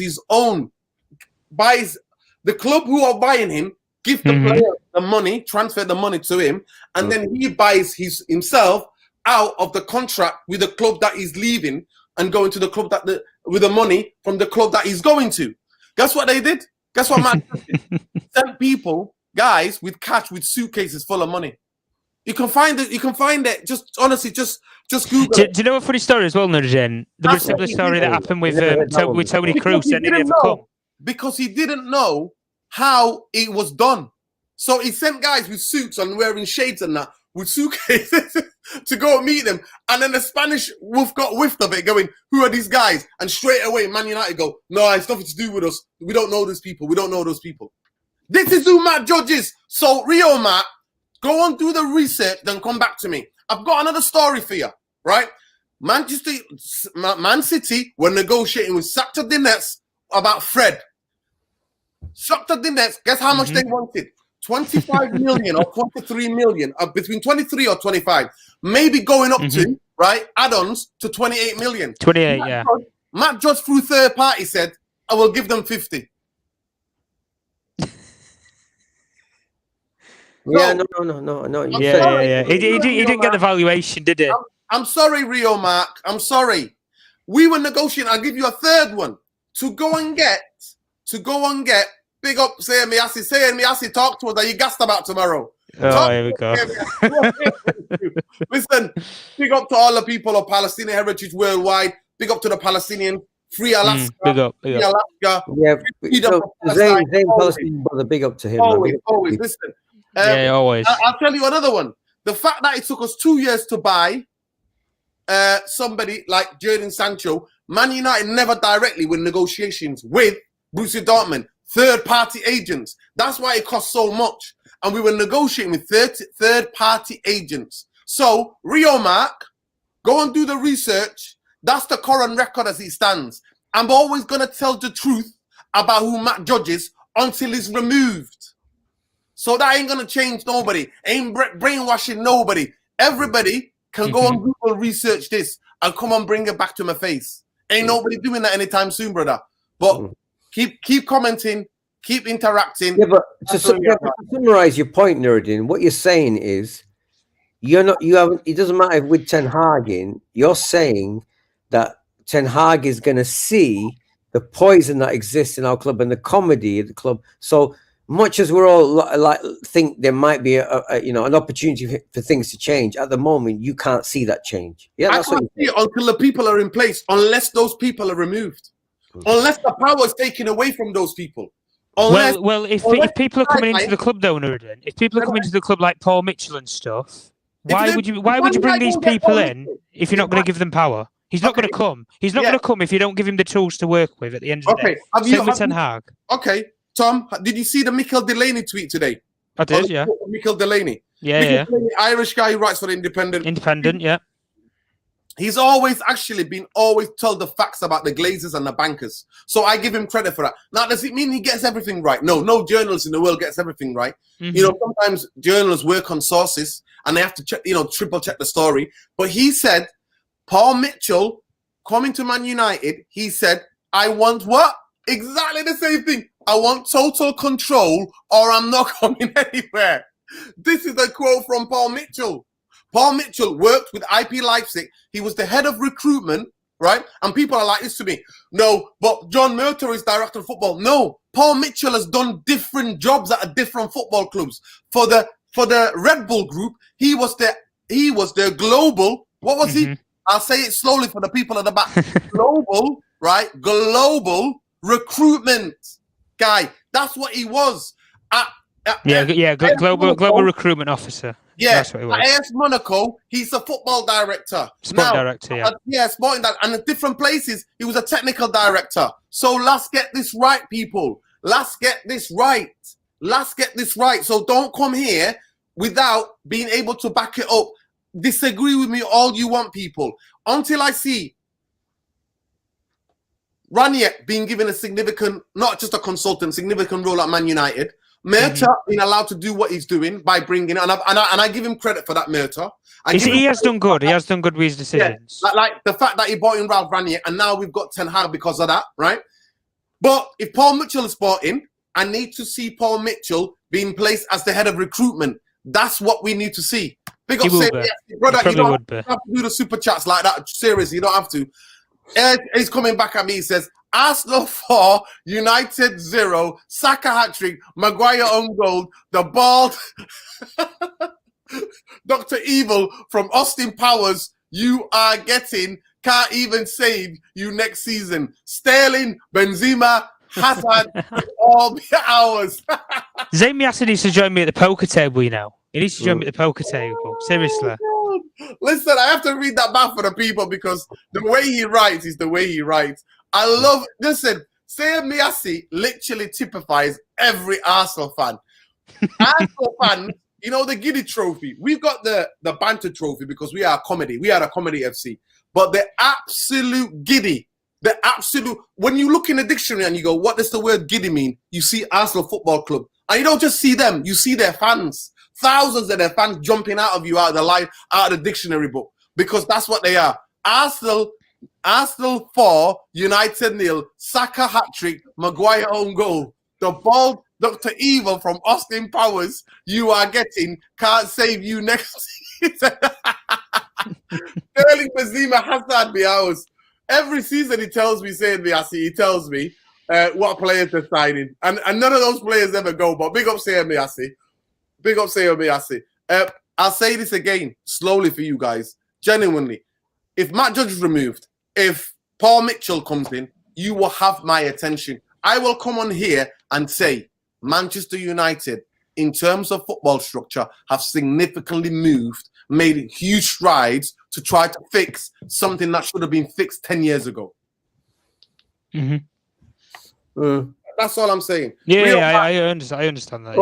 the club who are buying him, give the player the money, transfer the money to him, and then he buys himself out of the contract with the club that he's leaving and going to the club with the money from the club that he's going to. Guess what they did? Guess what Man did? Sent people, guys, with cash, with suitcases full of money. You can find it. You can find it. Just honestly, just Google Do it. you know a funny story as well, Nurjan? There was a similar story that happened with Tony Kroos, and he never come. Because he didn't know how it was done. So he sent guys with suits and wearing shades and that, with suitcases to go meet them. And then the Spanish wolf got whiffed of it, going, who are these guys? And straight away, Man United go, no, it's nothing to do with us. We don't know those people. We don't know those people. This is who Matt Judge is. So, Rio Matt, go on, do the research, then come back to me. I've got another story for you, right? Man City were negotiating with Shakhtar Donetsk about Fred. Shakhtar Donetsk, guess how much they wanted? 25 million or 23 million, between 23 or 25, maybe going up to, right, add-ons to 28 million. 28, Matt Judge through third party said, I will give them 50. Yeah, no. Yeah. He didn't get the valuation, did he? I'm sorry, Rio Mark. I'm sorry. We were negotiating. I'll give you a third one to go and get. Big up, say Miasi, talk to us that you gassed about tomorrow. Here we go. Listen, big up to all the people of Palestinian heritage worldwide. Big up to the Palestinian. Free Alaska. Big up. Alaska. Yeah, Zayn Palestinian brother, big up to him. Always. Listen. Always. I'll tell you another one. The fact that it took us 2 years to buy somebody like Jadon Sancho, Man United never directly win negotiations with Borussia Dortmund, third-party agents. That's why it cost so much. And we were negotiating with third-party agents. So, Rio Mark, go and do the research. That's the current record as it stands. I'm always going to tell the truth about who Matt Judge is until he's removed. So that ain't going to change nobody. Ain't brainwashing nobody. Everybody can go on Google, research this, and come on, bring it back to my face. Ain't nobody doing that anytime soon, brother. But keep commenting, keep interacting. Yeah, but to summarize your point, Nuruddin, what you're saying is it doesn't matter if with Ten Hag in, you're saying that Ten Hag is going to see the poison that exists in our club and the comedy at the club. So much as we're all like think there might be an opportunity for things to change, at the moment you can't see that change. Yeah, that's I can't see it until the people are in place, unless those people are removed, unless the power is taken away from those people. If people are coming into the club, though, Nuruddin, if people are coming into the club like Paul Mitchell and stuff, why would you bring these people in if you're not going to give them power? He's not going to come. He's not going to come if you don't give him the tools to work with at the end of the day. Same with Ten Hag. Okay. Tom, did you see the Michael Delaney tweet today? I did, yeah. Michael Delaney. Yeah. Delaney, Irish guy who writes for the Independent. Independent, yeah. He's always told the facts about the Glazers and the bankers. So I give him credit for that. Now, does it mean he gets everything right? No journalist in the world gets everything right. Sometimes journalists work on sources and they have to check, triple check the story. But he said, Paul Mitchell coming to Man United, he said, I want what? Exactly the same thing. I want total control or I'm not coming anywhere. This is a quote from Paul Mitchell. Paul Mitchell worked with IP Leipzig. He was the head of recruitment, right? And people are like this to me. No, but John Murtaugh is director of football. No, Paul Mitchell has done different jobs at different football clubs. For the Red Bull group, he was the global. What was he? I'll say it slowly for the people at the back. Global, right? Global recruitment guy. That's what he was. Global recruitment officer. Yeah, that's what he was. At AS Monaco, he's a football director. Sporting director. And at different places, he was a technical director. So let's get this right, people. Let's get this right. So don't come here without being able to back it up. Disagree with me all you want, people. Until I see Ranieri being given a significant, not just a consultant, significant role at Man United. Murtaugh being allowed to do what he's doing by bringing, and I give him credit for that, Murtaugh. He has done good. He has done good with his decisions. Yeah, like the fact that he brought in Ralph Ranieri, and now we've got Ten Hag because of that, right? But if Paul Mitchell is brought in, I need to see Paul Mitchell being placed as the head of recruitment. That's what we need to see. Big up, brother. You don't have to do the super chats like that. Seriously, you don't have to. He's coming back at me. He says, Arsenal 4, United 0, Saka hat-trick, Maguire on goal, the bald... Dr. Evil from Austin Powers, you are getting, can't even save you next season. Sterling, Benzema, Hazard, all be ours. Zayn Miassi needs to join me at the poker table, you know. He needs to join me at the poker table. Seriously. Listen, I have to read that back for the people because the way he writes is the way he writes. I love, listen, Zayn Miassi literally typifies every Arsenal fan. Arsenal fans, you know, the Giddy trophy. We've got the banter trophy because we are a comedy. We are a comedy FC. But the absolute Giddy, when you look in the dictionary and you go, what does the word Giddy mean? You see Arsenal Football Club. And you don't just see them, you see their fans. Thousands of their fans jumping out of you, out of the line, out of the dictionary book. Because that's what they are. Arsenal 4, United 0, Saka hat-trick, Maguire own goal. The bald Dr. Evil from Austin Powers, you are getting, can't save you next season. Sterling Benzema Hazard be ours. Every season he tells me, he tells me what players they're signing. And none of those players ever go, but big up Saying Miassi. Big up Saying Miassi. I'll say this again, slowly for you guys. Genuinely. If Matt Judge is removed, if Paul Mitchell comes in, you will have my attention. I will come on here and say, Manchester United, in terms of football structure, have significantly moved, made huge strides to try to fix something that should have been fixed 10 years ago. That's all I'm saying. I understand that.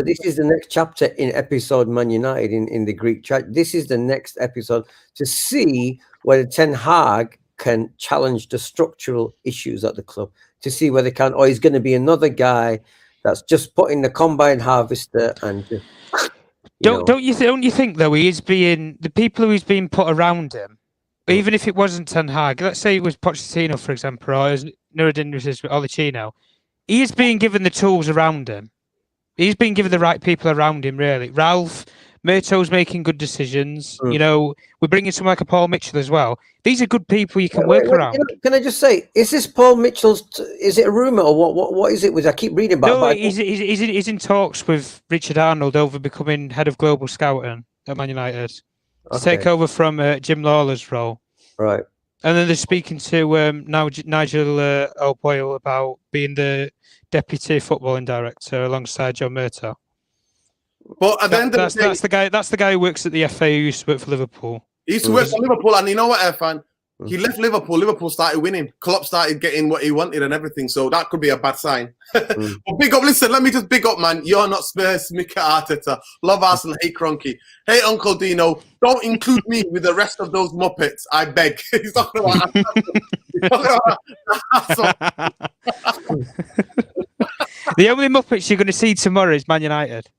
This is the next chapter in episode Man United in the Greek chat. This is the next episode to see whether Ten Hag can challenge the structural issues at the club, to see whether he can, or he's going to be another guy that's just putting the combine harvester and just. Don't you think though he is being the people who he's being put around him, even if it wasn't Ten Hag, let's say it was Pochettino, for example, or Nuruddin Olachino, he is being given the tools around him. He's being given the right people around him, really. Ralph, Murto's making good decisions. You know, we're bringing someone like a Paul Mitchell as well. These are good people you can work around. Can I just say, is this Paul Mitchell's? Is it a rumor or what is it? I keep reading about. No, he's in talks with Richard Arnold over becoming head of global scouting at Man United to take over from Jim Lawler's role. Right. And then they're speaking to Nigel O'Boyle about being the deputy footballing director alongside John Murto. But at the end of the day, that's the guy who works at the FA who used to work for Liverpool. He used to work for Liverpool, and you know what, Irfan? He left Liverpool. Liverpool started winning. Klopp started getting what he wanted and everything. So that could be a bad sign. But big up. Listen, let me just big up, man. You're not Spurs, Mikel Arteta. Love Arsenal, hate Kroenke. Hey, Uncle Dino. Don't include me with the rest of those Muppets. I beg. He's talking about The only Muppets you're going to see tomorrow is Man United.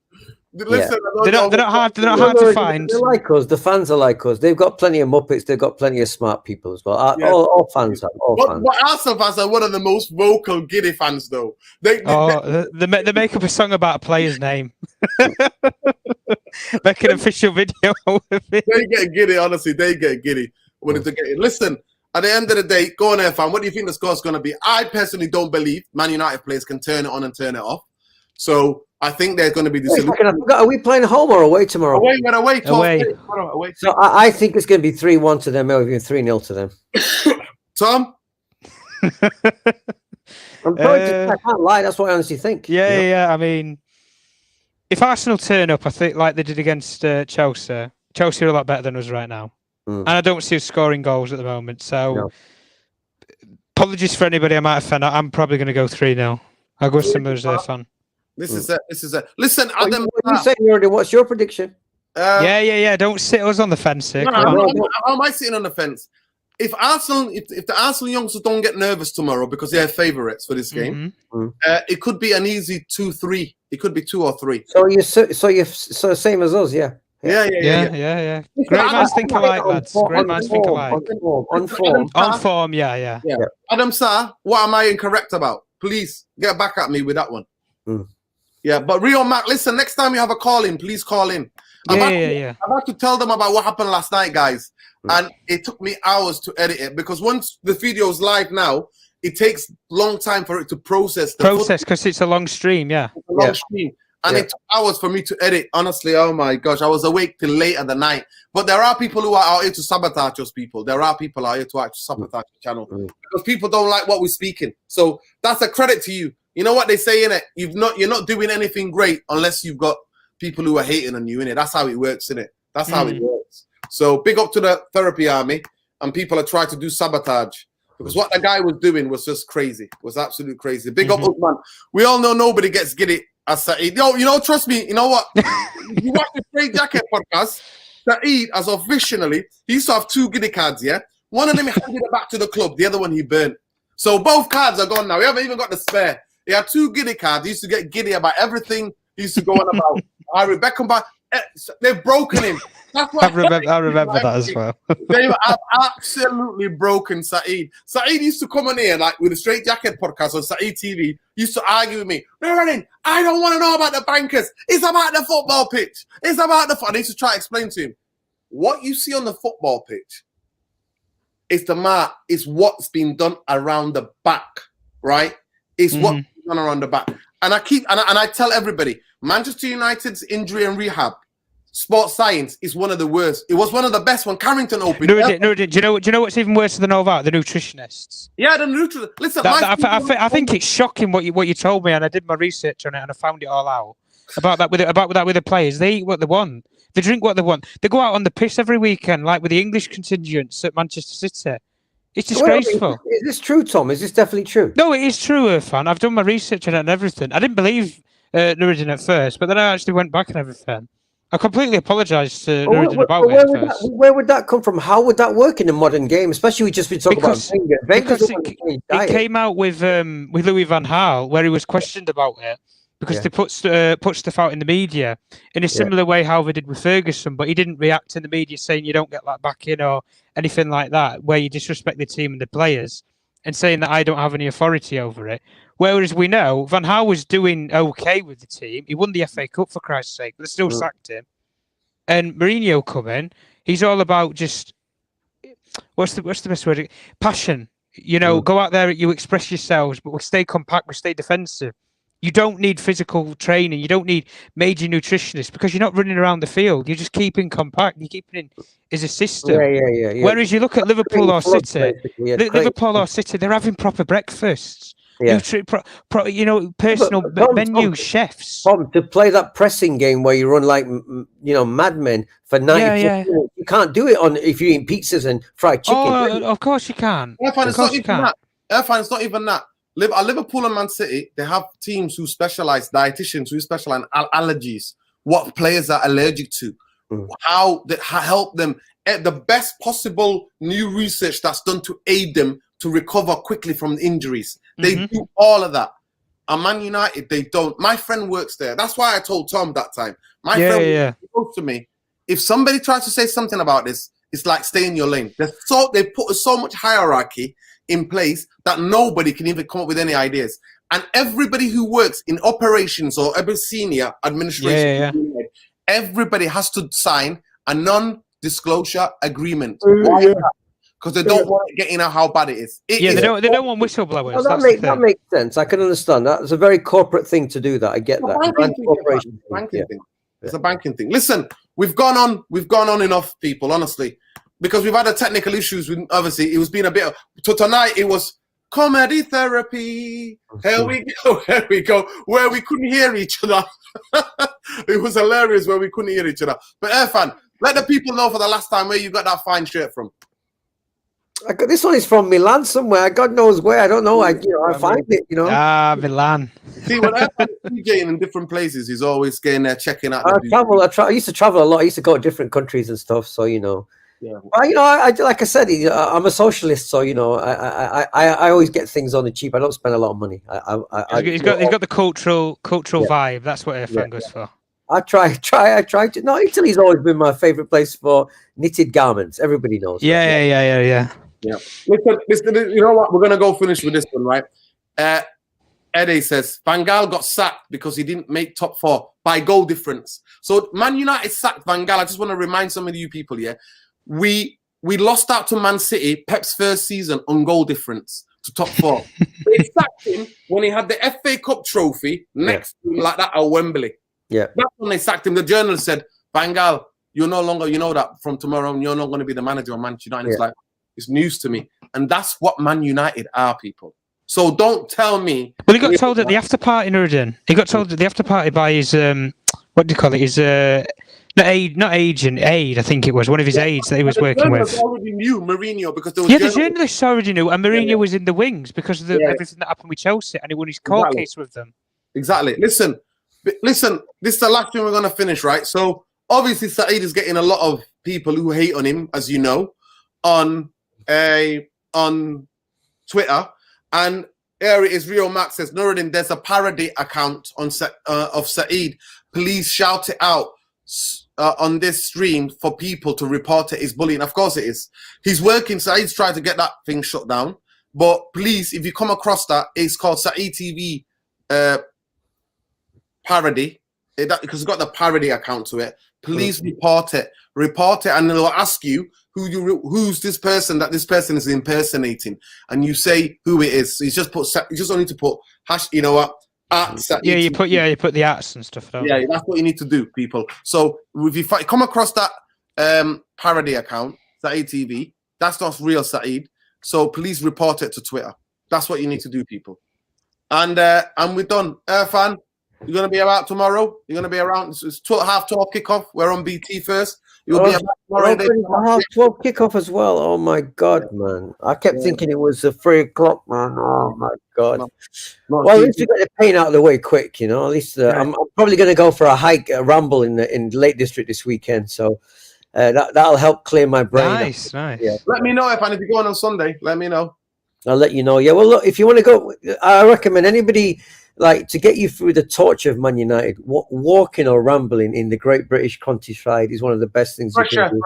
Listen, they're not hard to find. They're like us. The fans are like us. They've got plenty of Muppets. They've got plenty of smart people as well. All fans have. But Arsenal fans are one of the most vocal, giddy fans, though. They make up a song about a player's name. Make an official video of it. They get giddy, honestly. They get giddy when it's getting. Listen, at the end of the day, go on, Irfan. What do you think the score's going to be? I personally don't believe Man United players can turn it on and turn it off. So I think there's going to be this. Are we playing home or away tomorrow? Away. So I think it's going to be 3-1 to them, or even 3-0 to them. Tom? I can't lie. That's what I honestly think. Yeah. I mean, if Arsenal turn up, I think like they did against Chelsea. Chelsea are a lot better than us right now, and I don't see us scoring goals at the moment. So, apologies for anybody I might offend. I'm probably going to go 3-0. I'll go similar as their fan. This is it. Listen, Adam. What are you saying already? What's your prediction? Yeah. Don't sit us on the fence here. How am I sitting on the fence? If the Arsenal youngsters don't get nervous tomorrow because they're favourites for this game, it could be an easy 2-3. It could be 2 or 3. So you're same as us, yeah. Yeah. Great minds think alike, lads. Great minds think alike. On form, yeah. Adam Sarr, what am I incorrect about? Please get back at me with that one. Yeah, but Rio Mac, listen, next time you have a call in, please call in. I've had to tell them about what happened last night, guys. And it took me hours to edit it because once the video's live now, it takes a long time for it to process. Because it's a long stream, yeah. It's a long stream. And it took hours for me to edit. Honestly, oh my gosh, I was awake till late at the night. But there are people who are out here to sabotage us, people. There are people out here to actually sabotage the channel because people don't like what we're speaking. So that's a credit to you. You know what they say in it? You're not doing anything great unless you've got people who are hating on you in it. That's how it works, in it. That's how it works. So big up to the therapy army, and people are trying to do sabotage. Because what the guy was doing was just crazy. Was absolutely crazy. Big up, man. We all know nobody gets giddy. Trust me. You know what? You watch the Straight Jacket podcast. Saeed, as officially, he used to have 2 giddy cards. Yeah, one of them he handed it back to the club. The other one he burnt. So both cards are gone now. We haven't even got the spare. He had 2 giddy cards. He used to get giddy about everything. He used to go on about Harry Beckham. They've broken him. That's what I remember that as well. They have absolutely broken Saeed. Saeed used to come on here like with the Straight Jacket podcast on Saeed TV. Used to argue with me. I don't want to know about the bankers. It's about the football pitch. It's about the fun. I used to try to explain to him what you see on the football pitch. It's what's been done around the back, right? It's what's been done around the back. And I tell everybody, Manchester United's injury and rehab, sports science is one of the worst. It was one of the best when Carrington opened. No, do you know what's even worse than all that? The nutritionists. Yeah, the nutritionists. Listen, I think it's shocking what you told me, and I did my research on it, and I found it all out about that with the players. They eat what they want. They drink what they want. They go out on the piss every weekend, like with the English contingents at Manchester City. It's disgraceful. Is this true, Tom? Is this definitely true? No, it is true, Irfan. I've done my research on it and everything. I didn't believe Nuruddin at first, but then I actually went back and everything. I completely apologise to Nuruddin about it at first. Where would that come from? How would that work in a modern game? Especially we just been talking about Wenger. Because it came out with Louis van Gaal, where he was questioned about it. Because they put stuff out in the media in a similar way how they did with Ferguson, but he didn't react in the media saying you don't get that back in or anything like that, where you disrespect the team and the players, and saying that I don't have any authority over it. Whereas we know Van Gaal was doing okay with the team. He won the FA Cup, for Christ's sake, but they still sacked him. And Mourinho come in, he's all about just what's the best word? Passion. You know, go out there, you express yourselves, but we stay compact, we stay defensive. You don't need physical training. You don't need major nutritionists because you're not running around the field. You're just keeping compact. You're keeping it as a system. Yeah. Whereas you look at Liverpool or City, they're having proper breakfasts. Yeah. Personal menu chefs. Tom, to play that pressing game where you run like madmen for 90 minutes, you can't do it if you're eating pizzas and fried chicken. Oh, of course you can. It's not even that. Liverpool and Man City, they have teams who specialize, dietitians who specialize in allergies, what players are allergic to, how they help them, the best possible new research that's done to aid them to recover quickly from injuries. They do all of that. And Man United, they don't. My friend works there. That's why I told Tom that time. My friend goes to me, if somebody tries to say something about this, it's like stay in your lane. They put so much hierarchy in place that nobody can even come up with any ideas. And everybody who works in operations or every senior administration, everybody has to sign a non-disclosure agreement. Why? Because they don't want to get in how bad it is. They don't want whistleblowers. Well, that makes sense. I can understand that. It's a very corporate thing to do that. I get that. It's a banking thing. Listen, we've gone on enough, people, honestly. Because we've had technical issues with, obviously, it was being a bit to tonight, it was comedy therapy. Here we go, where we couldn't hear each other. It was hilarious where we couldn't hear each other. But Irfan, let the people know for the last time where you got that fine shirt from. This one is from Milan somewhere. God knows where. I don't know. I find it, Milan. See, when Irfan's DJing in different places, he's always getting there, checking out. I used to travel a lot. I used to go to different countries and stuff. So, Yeah. Like I said, I'm a socialist, so I always get things on the cheap. I don't spend a lot of money. He's got the cultural vibe. That's what Irfan goes for. I try to. No, Italy's always been my favorite place for knitted garments. Everybody knows. Yeah. Listen, you know what? We're gonna go finish with this one, right? Eddie says Van Gaal got sacked because he didn't make top 4 by goal difference. So Man United sacked Van Gaal. I just want to remind some of you people, we lost out to Man City, Pep's first season, on goal difference to top 4. They sacked him when he had the FA Cup trophy next to him like that at Wembley. Yeah. That's when they sacked him. The journalist said, Bangal, you're no longer, you know that from tomorrow on, you're not going to be the manager of Manchester United. It's like, it's news to me. And that's what Man United are, people. So don't tell me. Well, he got told at the after party, Nuruddin. He got told at the after party by his, what do you call it? His, not agent, aide, I think it was, one of his aides that he was working with. The already knew Mourinho because there was the journalists already knew, and Mourinho was in the wings because of everything that happened with Chelsea, and he won his court case with them. Exactly. Listen, this is the last thing we're going to finish, right? So, obviously, Saeed is getting a lot of people who hate on him, as you know, on Twitter. And here it is, Rio Max says, Nuruddin, there's a parody account on of Saeed. Please shout it out on this stream for people to report it is bullying. Of course it is. He's working. Saeed's trying to get that thing shut down. But please, if you come across that, it's called Saeed TV parody. Because it's got the parody account to it. Please report it, and they'll ask you who's this person that this person is impersonating, and you say who it is. So you just only to put hash. You know what? You put the ats and stuff. Yeah, that's what you need to do, people. So if you come across that parody account, Saeed TV, that's not real Saeed. So please report it to Twitter. That's what you need to do, people. And we're done. Irfan, you're going to be about tomorrow? You're going to be around? It's 12 kickoff. We're on BT first. You'll be about tomorrow. Half 12 kickoff as well. Oh my God, man. I kept thinking it was 3 o'clock, man. Oh my God. Well, at least we got the pain out of the way quick, you know. At least I'm probably going to go for a ramble in Lake District this weekend. So that'll help clear my brain. Nice. Yeah. Let me know if you're going on Sunday. Let me know. I'll let you know. Yeah, well, look, if you want to go, I recommend anybody, like, to get you through the torture of Man United, walking or rambling in the Great British Countryside is one of the best things you can do.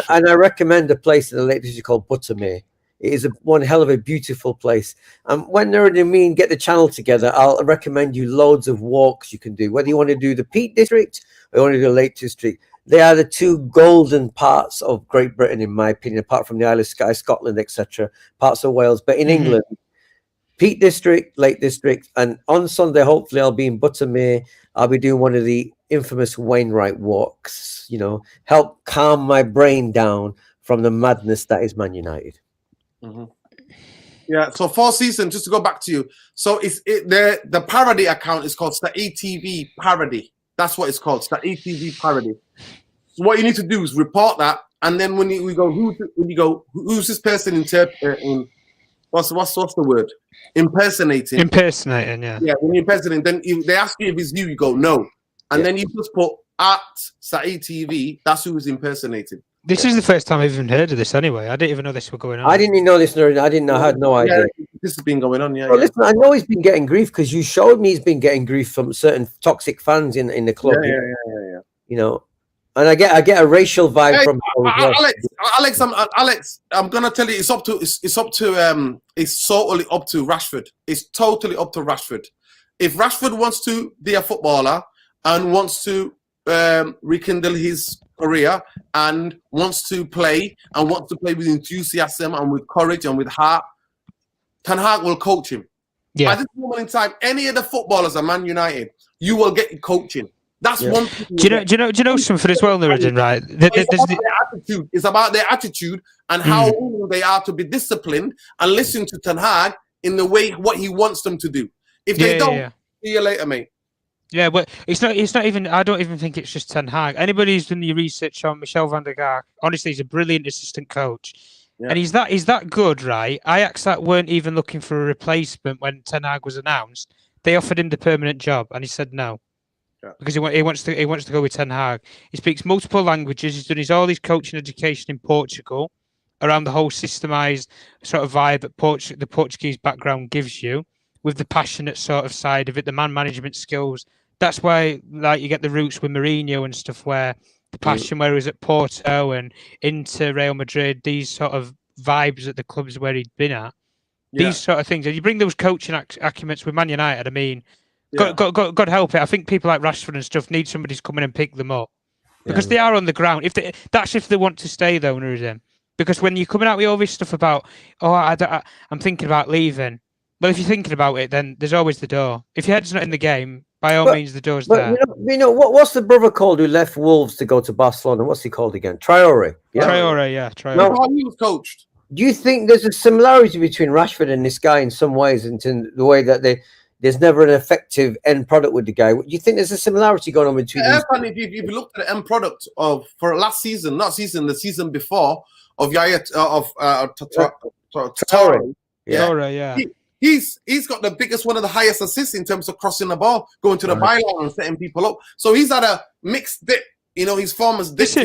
And I recommend a place in the Lake District called Buttermere. It is one hell of a beautiful place. And when Nuruddin and me get the channel together, I'll recommend you loads of walks you can do, whether you want to do the Peak District or you want to do the Lake District. They are the two golden parts of Great Britain, in my opinion, apart from the Isle of Skye, Scotland, etc., parts of Wales. But in England, Peak District, Lake District, and on Sunday, hopefully, I'll be in Buttermere. I'll be doing one of the infamous Wainwright walks, you know, help calm my brain down from the madness that is Man United. Yeah, so 4 seasons, just to go back to you. So the parody account is called Saeed TV Parody. That's what it's called, Saeed TV Parody. So what you need to do is report that, and then when you go, who's this person in what's the word? Impersonating. Impersonating, yeah. Yeah, when you're impersonating, then they ask you if it's you go no, and then you just put at Saeed TV. That's who is impersonating. This is the first time I've even heard of this. Anyway, I didn't even know this was going on. I didn't even know this. I had no idea. This has been going on. Well, listen, I know he's been getting grief because you showed me he's been getting grief from certain toxic fans in the club. Yeah. You know, and I get a racial vibe from Alex. I'm gonna tell you, it's totally up to Rashford. It's totally up to Rashford. If Rashford wants to be a footballer and wants to rekindle his career and wants to play with enthusiasm and with courage and with heart, Ten Hag will coach him. Yeah. At this moment in time, any of the footballers at Man United, you will get coaching. That's one thing. Do you know something as well, Nuruddin, right? It's about their attitude and how willing they are to be disciplined and listen to Ten Hag in the way what he wants them to do. If they don't, see you later, mate. Yeah, but it's not even. I don't even think it's just Ten Hag. Anybody who's done your research on Michel van der Gaag, honestly, he's a brilliant assistant coach, and he's that good, right? Ajax that weren't even looking for a replacement when Ten Hag was announced. They offered him the permanent job, and he said no. Because he wants to go with Ten Hag. He speaks multiple languages. He's done all his coaching education in Portugal, around the whole systemized sort of vibe that the Portuguese background gives you, with the passionate sort of side of it, the man management skills. That's why, like, you get the roots with Mourinho and stuff, where the passion, where he was at Porto and into Real Madrid, these sort of vibes at the clubs where he'd been at, these sort of things. And you bring those coaching acumens with Man United, I mean. God help it. I think people like Rashford and stuff need somebody to come in and pick them up because they are on the ground. If they want to stay, though, Nuruddin. Because when you're coming out with all this stuff about, I'm thinking about leaving. Well, if you're thinking about it, then there's always the door. If your head's not in the game, By all means, the door's But there. what's the brother called who left Wolves to go to Barcelona? What's he called again? Traore. Yeah. Traore, yeah. Traore. No. How he was coached. Do you think there's a similarity between Rashford and this guy in some ways, in the way that there's never an effective end product with the guy? Do you think there's a similarity going on between? Irfan, if you look at the end product for last season, the season before of Yaya Traore. Traore, yeah. He's got the biggest, one of the highest assists in terms of crossing the ball, going to the byline and setting people up. So he's had a mixed dip. His form has dipped.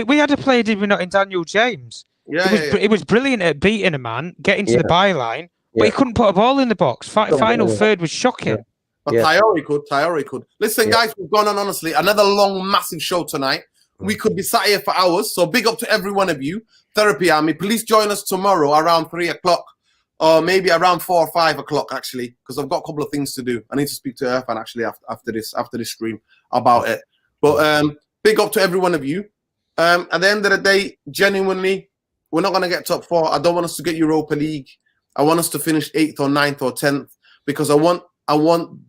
We had a player, did we not, in Daniel James? It was brilliant at beating a man, getting to the byline, but he couldn't put a ball in the box. Final third was shocking. But Traore could. Listen, guys, we've gone on, honestly. Another long, massive show tonight. We could be sat here for hours. So big up to every one of you. Therapy Army, please join us tomorrow around 3 o'clock. Or maybe around 4 or 5 o'clock, actually, because I've got a couple of things to do. I need to speak to Irfan, actually, after this stream about it. But big up to every one of you. At the end of the day, genuinely, we're not going to get top 4. I don't want us to get Europa League. I want us to finish 8th or 9th or 10th, because I want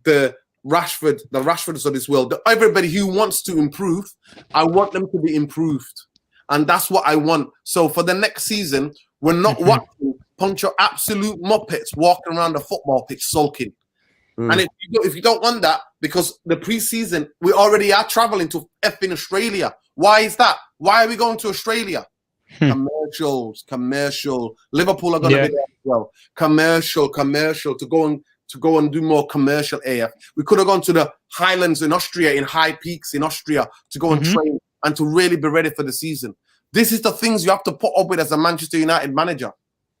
the Rashfords of this world, everybody who wants to improve, I want them to be improved. And that's what I want. So for the next season, we're not watching bunch of absolute muppets walking around the football pitch sulking. And if you don't want that, because the preseason, we already are traveling to effing Australia. Why is that? Why are we going to Australia? Commercial. Liverpool are going to be there as well. Commercial to go and do more commercial AF. We could have gone to the Highlands in Austria, in High Peaks in Austria, to go and train and to really be ready for the season. This is the things you have to put up with as a Manchester United manager,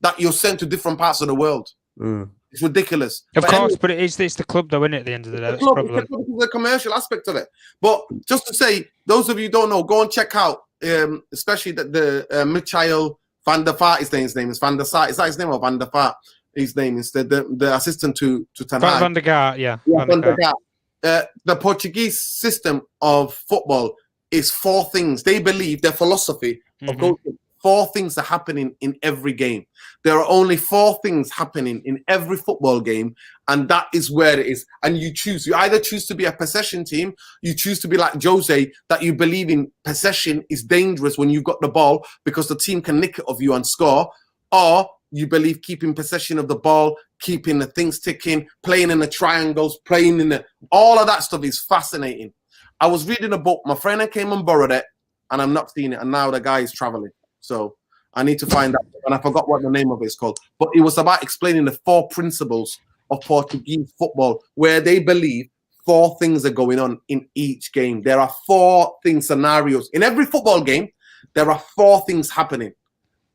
that you're sent to different parts of the world. It's ridiculous. Of course, but it's the club, though, isn't it, at the end of the day? That's the problem. The commercial aspect of it. But just to say, those of you who don't know, go and check out, especially the Michael van der Vaart, his name is Van der Sar. Is that his name, or Van der Vaart? His name is the assistant to Ten Hag. Van der Gaart, yeah. Van der Gaart. The Portuguese system of football is 4 things. They believe, their philosophy of coaching, 4 things are happening in every game. There are only 4 things happening in every football game, and that is where it is. And you choose. You either choose to be a possession team, you choose to be like Jose, that you believe in possession is dangerous when you've got the ball because the team can nick it off you and score, or you believe keeping possession of the ball, keeping the things ticking, playing in the triangles, playing in the... All of that stuff is fascinating. I was reading a book. My friend came and borrowed it, and I'm not seeing it, and now the guy is traveling. So I need to find out, and I forgot what the name of it is called. But it was about explaining the 4 principles of Portuguese football, where they believe 4 things are going on in each game. There are 4 scenarios. In every football game, there are 4 things happening.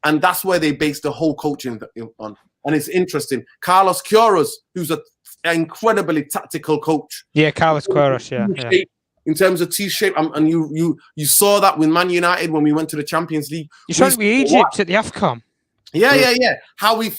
And that's where they base the whole coaching on. And it's interesting. Carlos Queiroz, who's an incredibly tactical coach. Yeah, Carlos Queiroz, yeah. In terms of T-shape, and you saw that with Man United when we went to the Champions League. You saw it with Egypt at the AFCON. Yeah. How he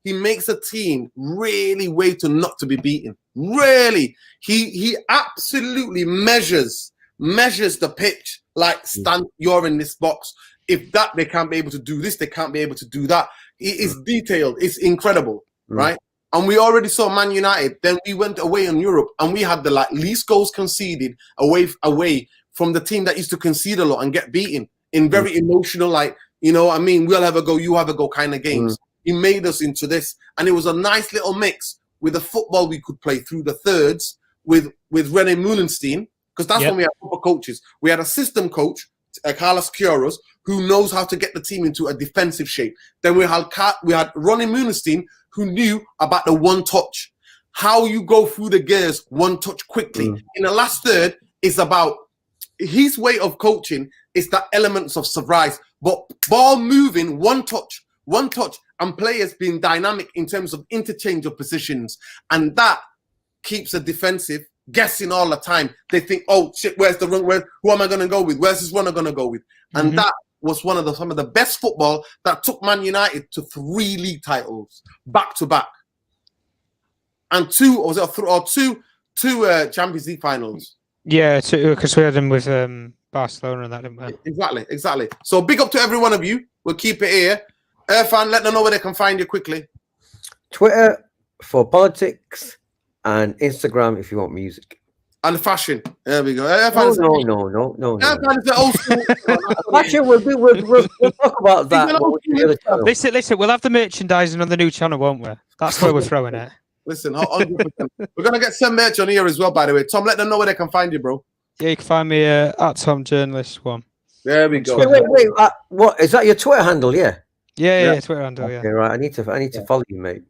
makes a team really way to not to be beaten. Really, he absolutely measures the pitch like, stand, you're in this box. If that, they can't be able to do this, they can't be able to do that. It is detailed. It's incredible, right? And we already saw Man United. Then we went away in Europe, and we had the least goals conceded away from the team that used to concede a lot and get beaten in very emotional, we'll have a go, you have a go kind of games. He made us into this, and it was a nice little mix with the football we could play through the thirds with René Moulenstein, because that's when we had proper coaches. We had a system coach, Carlos Queiroz, who knows how to get the team into a defensive shape. Then we had René Moulenstein, who knew about the one touch, how you go through the gears one touch quickly. In the last third, it's about his way of coaching is the elements of surprise, but ball moving, one touch, and players being dynamic in terms of interchange of positions. And that keeps a defensive guessing all the time. They think, oh shit, where's the run? Who am I going to go with? Where's this runner going to go with? And that was some of the best football that took Man United to 3 league titles back to back, and 2 Champions League finals. Yeah, because we had them with Barcelona and that, didn't we? Exactly. So big up to every one of you. We'll keep it here. Irfan, let them know where they can find you quickly. Twitter for politics, and Instagram if you want music. And fashion. There we go. No. It's the old school. Actually, we'll talk about that. Listen, we'll have the merchandising on the new channel, won't we? That's where we're throwing it. Listen, 100%. We're going to get some merch on here as well, by the way. Tom, let them know where they can find you, bro. Yeah, you can find me at Tom Journalist 1. There we go. Wait. What is that? Your Twitter handle? Yeah. Yeah, Twitter handle. Okay, yeah. Right. I need to follow you, mate.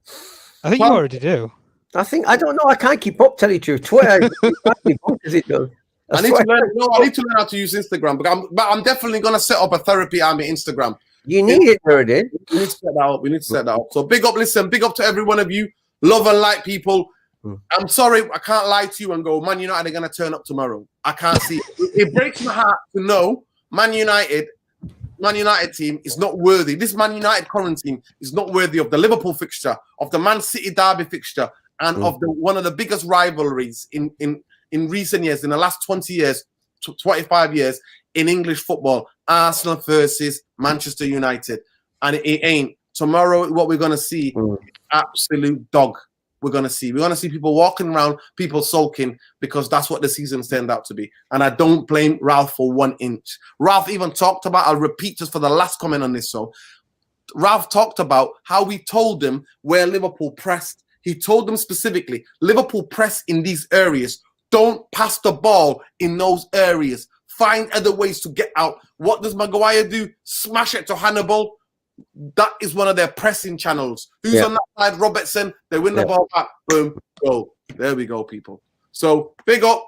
I think you already do. I don't know. I can't keep up. Tell you the truth. Twitter because it does. I need to learn how to use Instagram, but I'm definitely going to set up a Therapy Army Instagram. You need it, Nuruddin. We need to set that up. So big up to every one of you. Love and light people. I'm sorry, I can't lie to you and go, Man United are going to turn up tomorrow. I can't see it. It breaks my heart to know Man United team is not worthy. This Man United current team is not worthy of the Liverpool fixture, of the Man City derby fixture, and of one of the biggest rivalries in recent years, in the last 20 years, 25 years in English football, Arsenal versus Manchester United. And it ain't. Tomorrow, what we're going to see, absolute dog. We're going to see people walking around, people sulking, because that's what the season's turned out to be. And I don't blame Ralph for 1 inch. Ralph even talked about, I'll repeat just for the last comment on this. So Ralph talked about how we told them where Liverpool pressed. He told them specifically, Liverpool press in these areas. Don't pass the ball in those areas. Find other ways to get out. What does Maguire do? Smash it to Hannibal. That is one of their pressing channels. Who's on that side? Robertson. They win the ball back. Boom. Go. There we go, people. So big up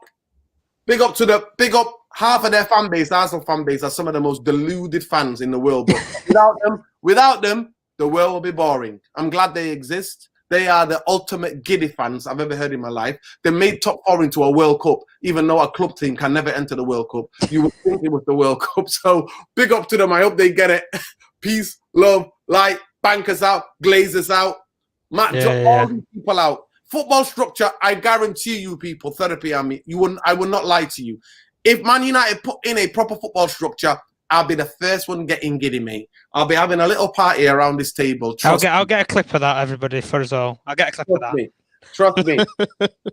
half of their fan base, the Arsenal fan base, are some of the most deluded fans in the world. But without them, the world will be boring. I'm glad they exist. They are the ultimate giddy fans I've ever heard in my life. They made top 4 into a World Cup, even though a club team can never enter the World Cup. You would think it was the World Cup. So big up to them. I hope they get it. Peace, love, light, bankers out, Glazers out, all these people out. Football structure, I guarantee you people, Therapy Army, I will not lie to you. If Man United put in a proper football structure, I'll be the first one getting giddy, mate. I'll be having a little party around this table. I'll get a clip of that, everybody, for us all. I'll get a clip of that. Trust me.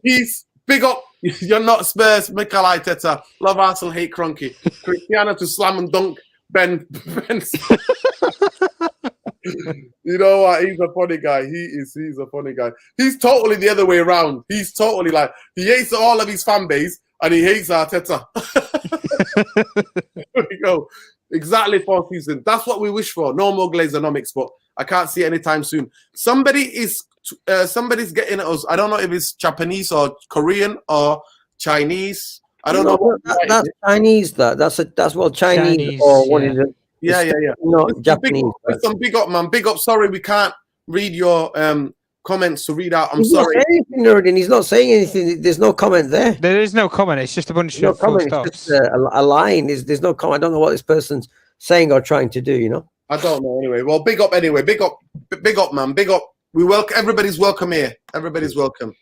Peace. Big up. You're not Spurs. Mikel Arteta. Love Arsenal. Hate Cronky. Cristiano to slam and dunk. Ben. You know what? He's a funny guy. He's a funny guy. He's totally the other way around. He's totally like, he hates all of his fan base and he hates Arteta. There we go. Exactly 4 seasons. That's what we wish for. No more Glazeronomics, but I can't see it anytime soon. somebody's getting at us. I don't know if it's Japanese or Korean or Chinese. I don't know. That's Chinese. That's Chinese or one of the. Yeah. Not Japanese. Big up, man. Big up. Sorry, we can't read your comments to read out. He's sorry. Not saying anything, He's not saying anything. There's no comment there. There is no comment. It's just a bunch of comment. It's just a line. There's no comment. I don't know what this person's saying or trying to do. You know. I don't know. Anyway, well, big up. Anyway, big up, man. Big up. We welcome. Everybody's welcome here. Everybody's welcome.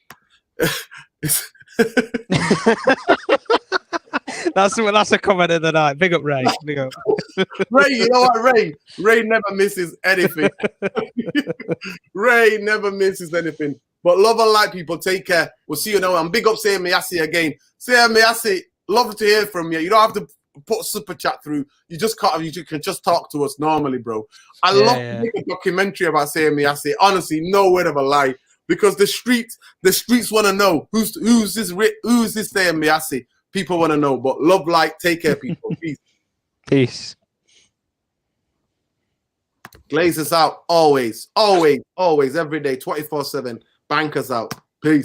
That's a comment of the night. Big up, Ray. Big up. Ray, you know what, Ray? Ray never misses anything. Ray never misses anything. But love and light, people. Take care. We'll see you now. And big up Saying Miyasi again. Saying Miyasi, love to hear from you. You don't have to put super chat through. You can just talk to us normally, bro. I love to make a documentary about Saying Miyasi. Honestly, no word of a lie. Because the streets want to know who's this Saying Miyasi. People want to know, but love, light, take care, people. Peace. Glazers out, always, every day, 24/7. Bankers out.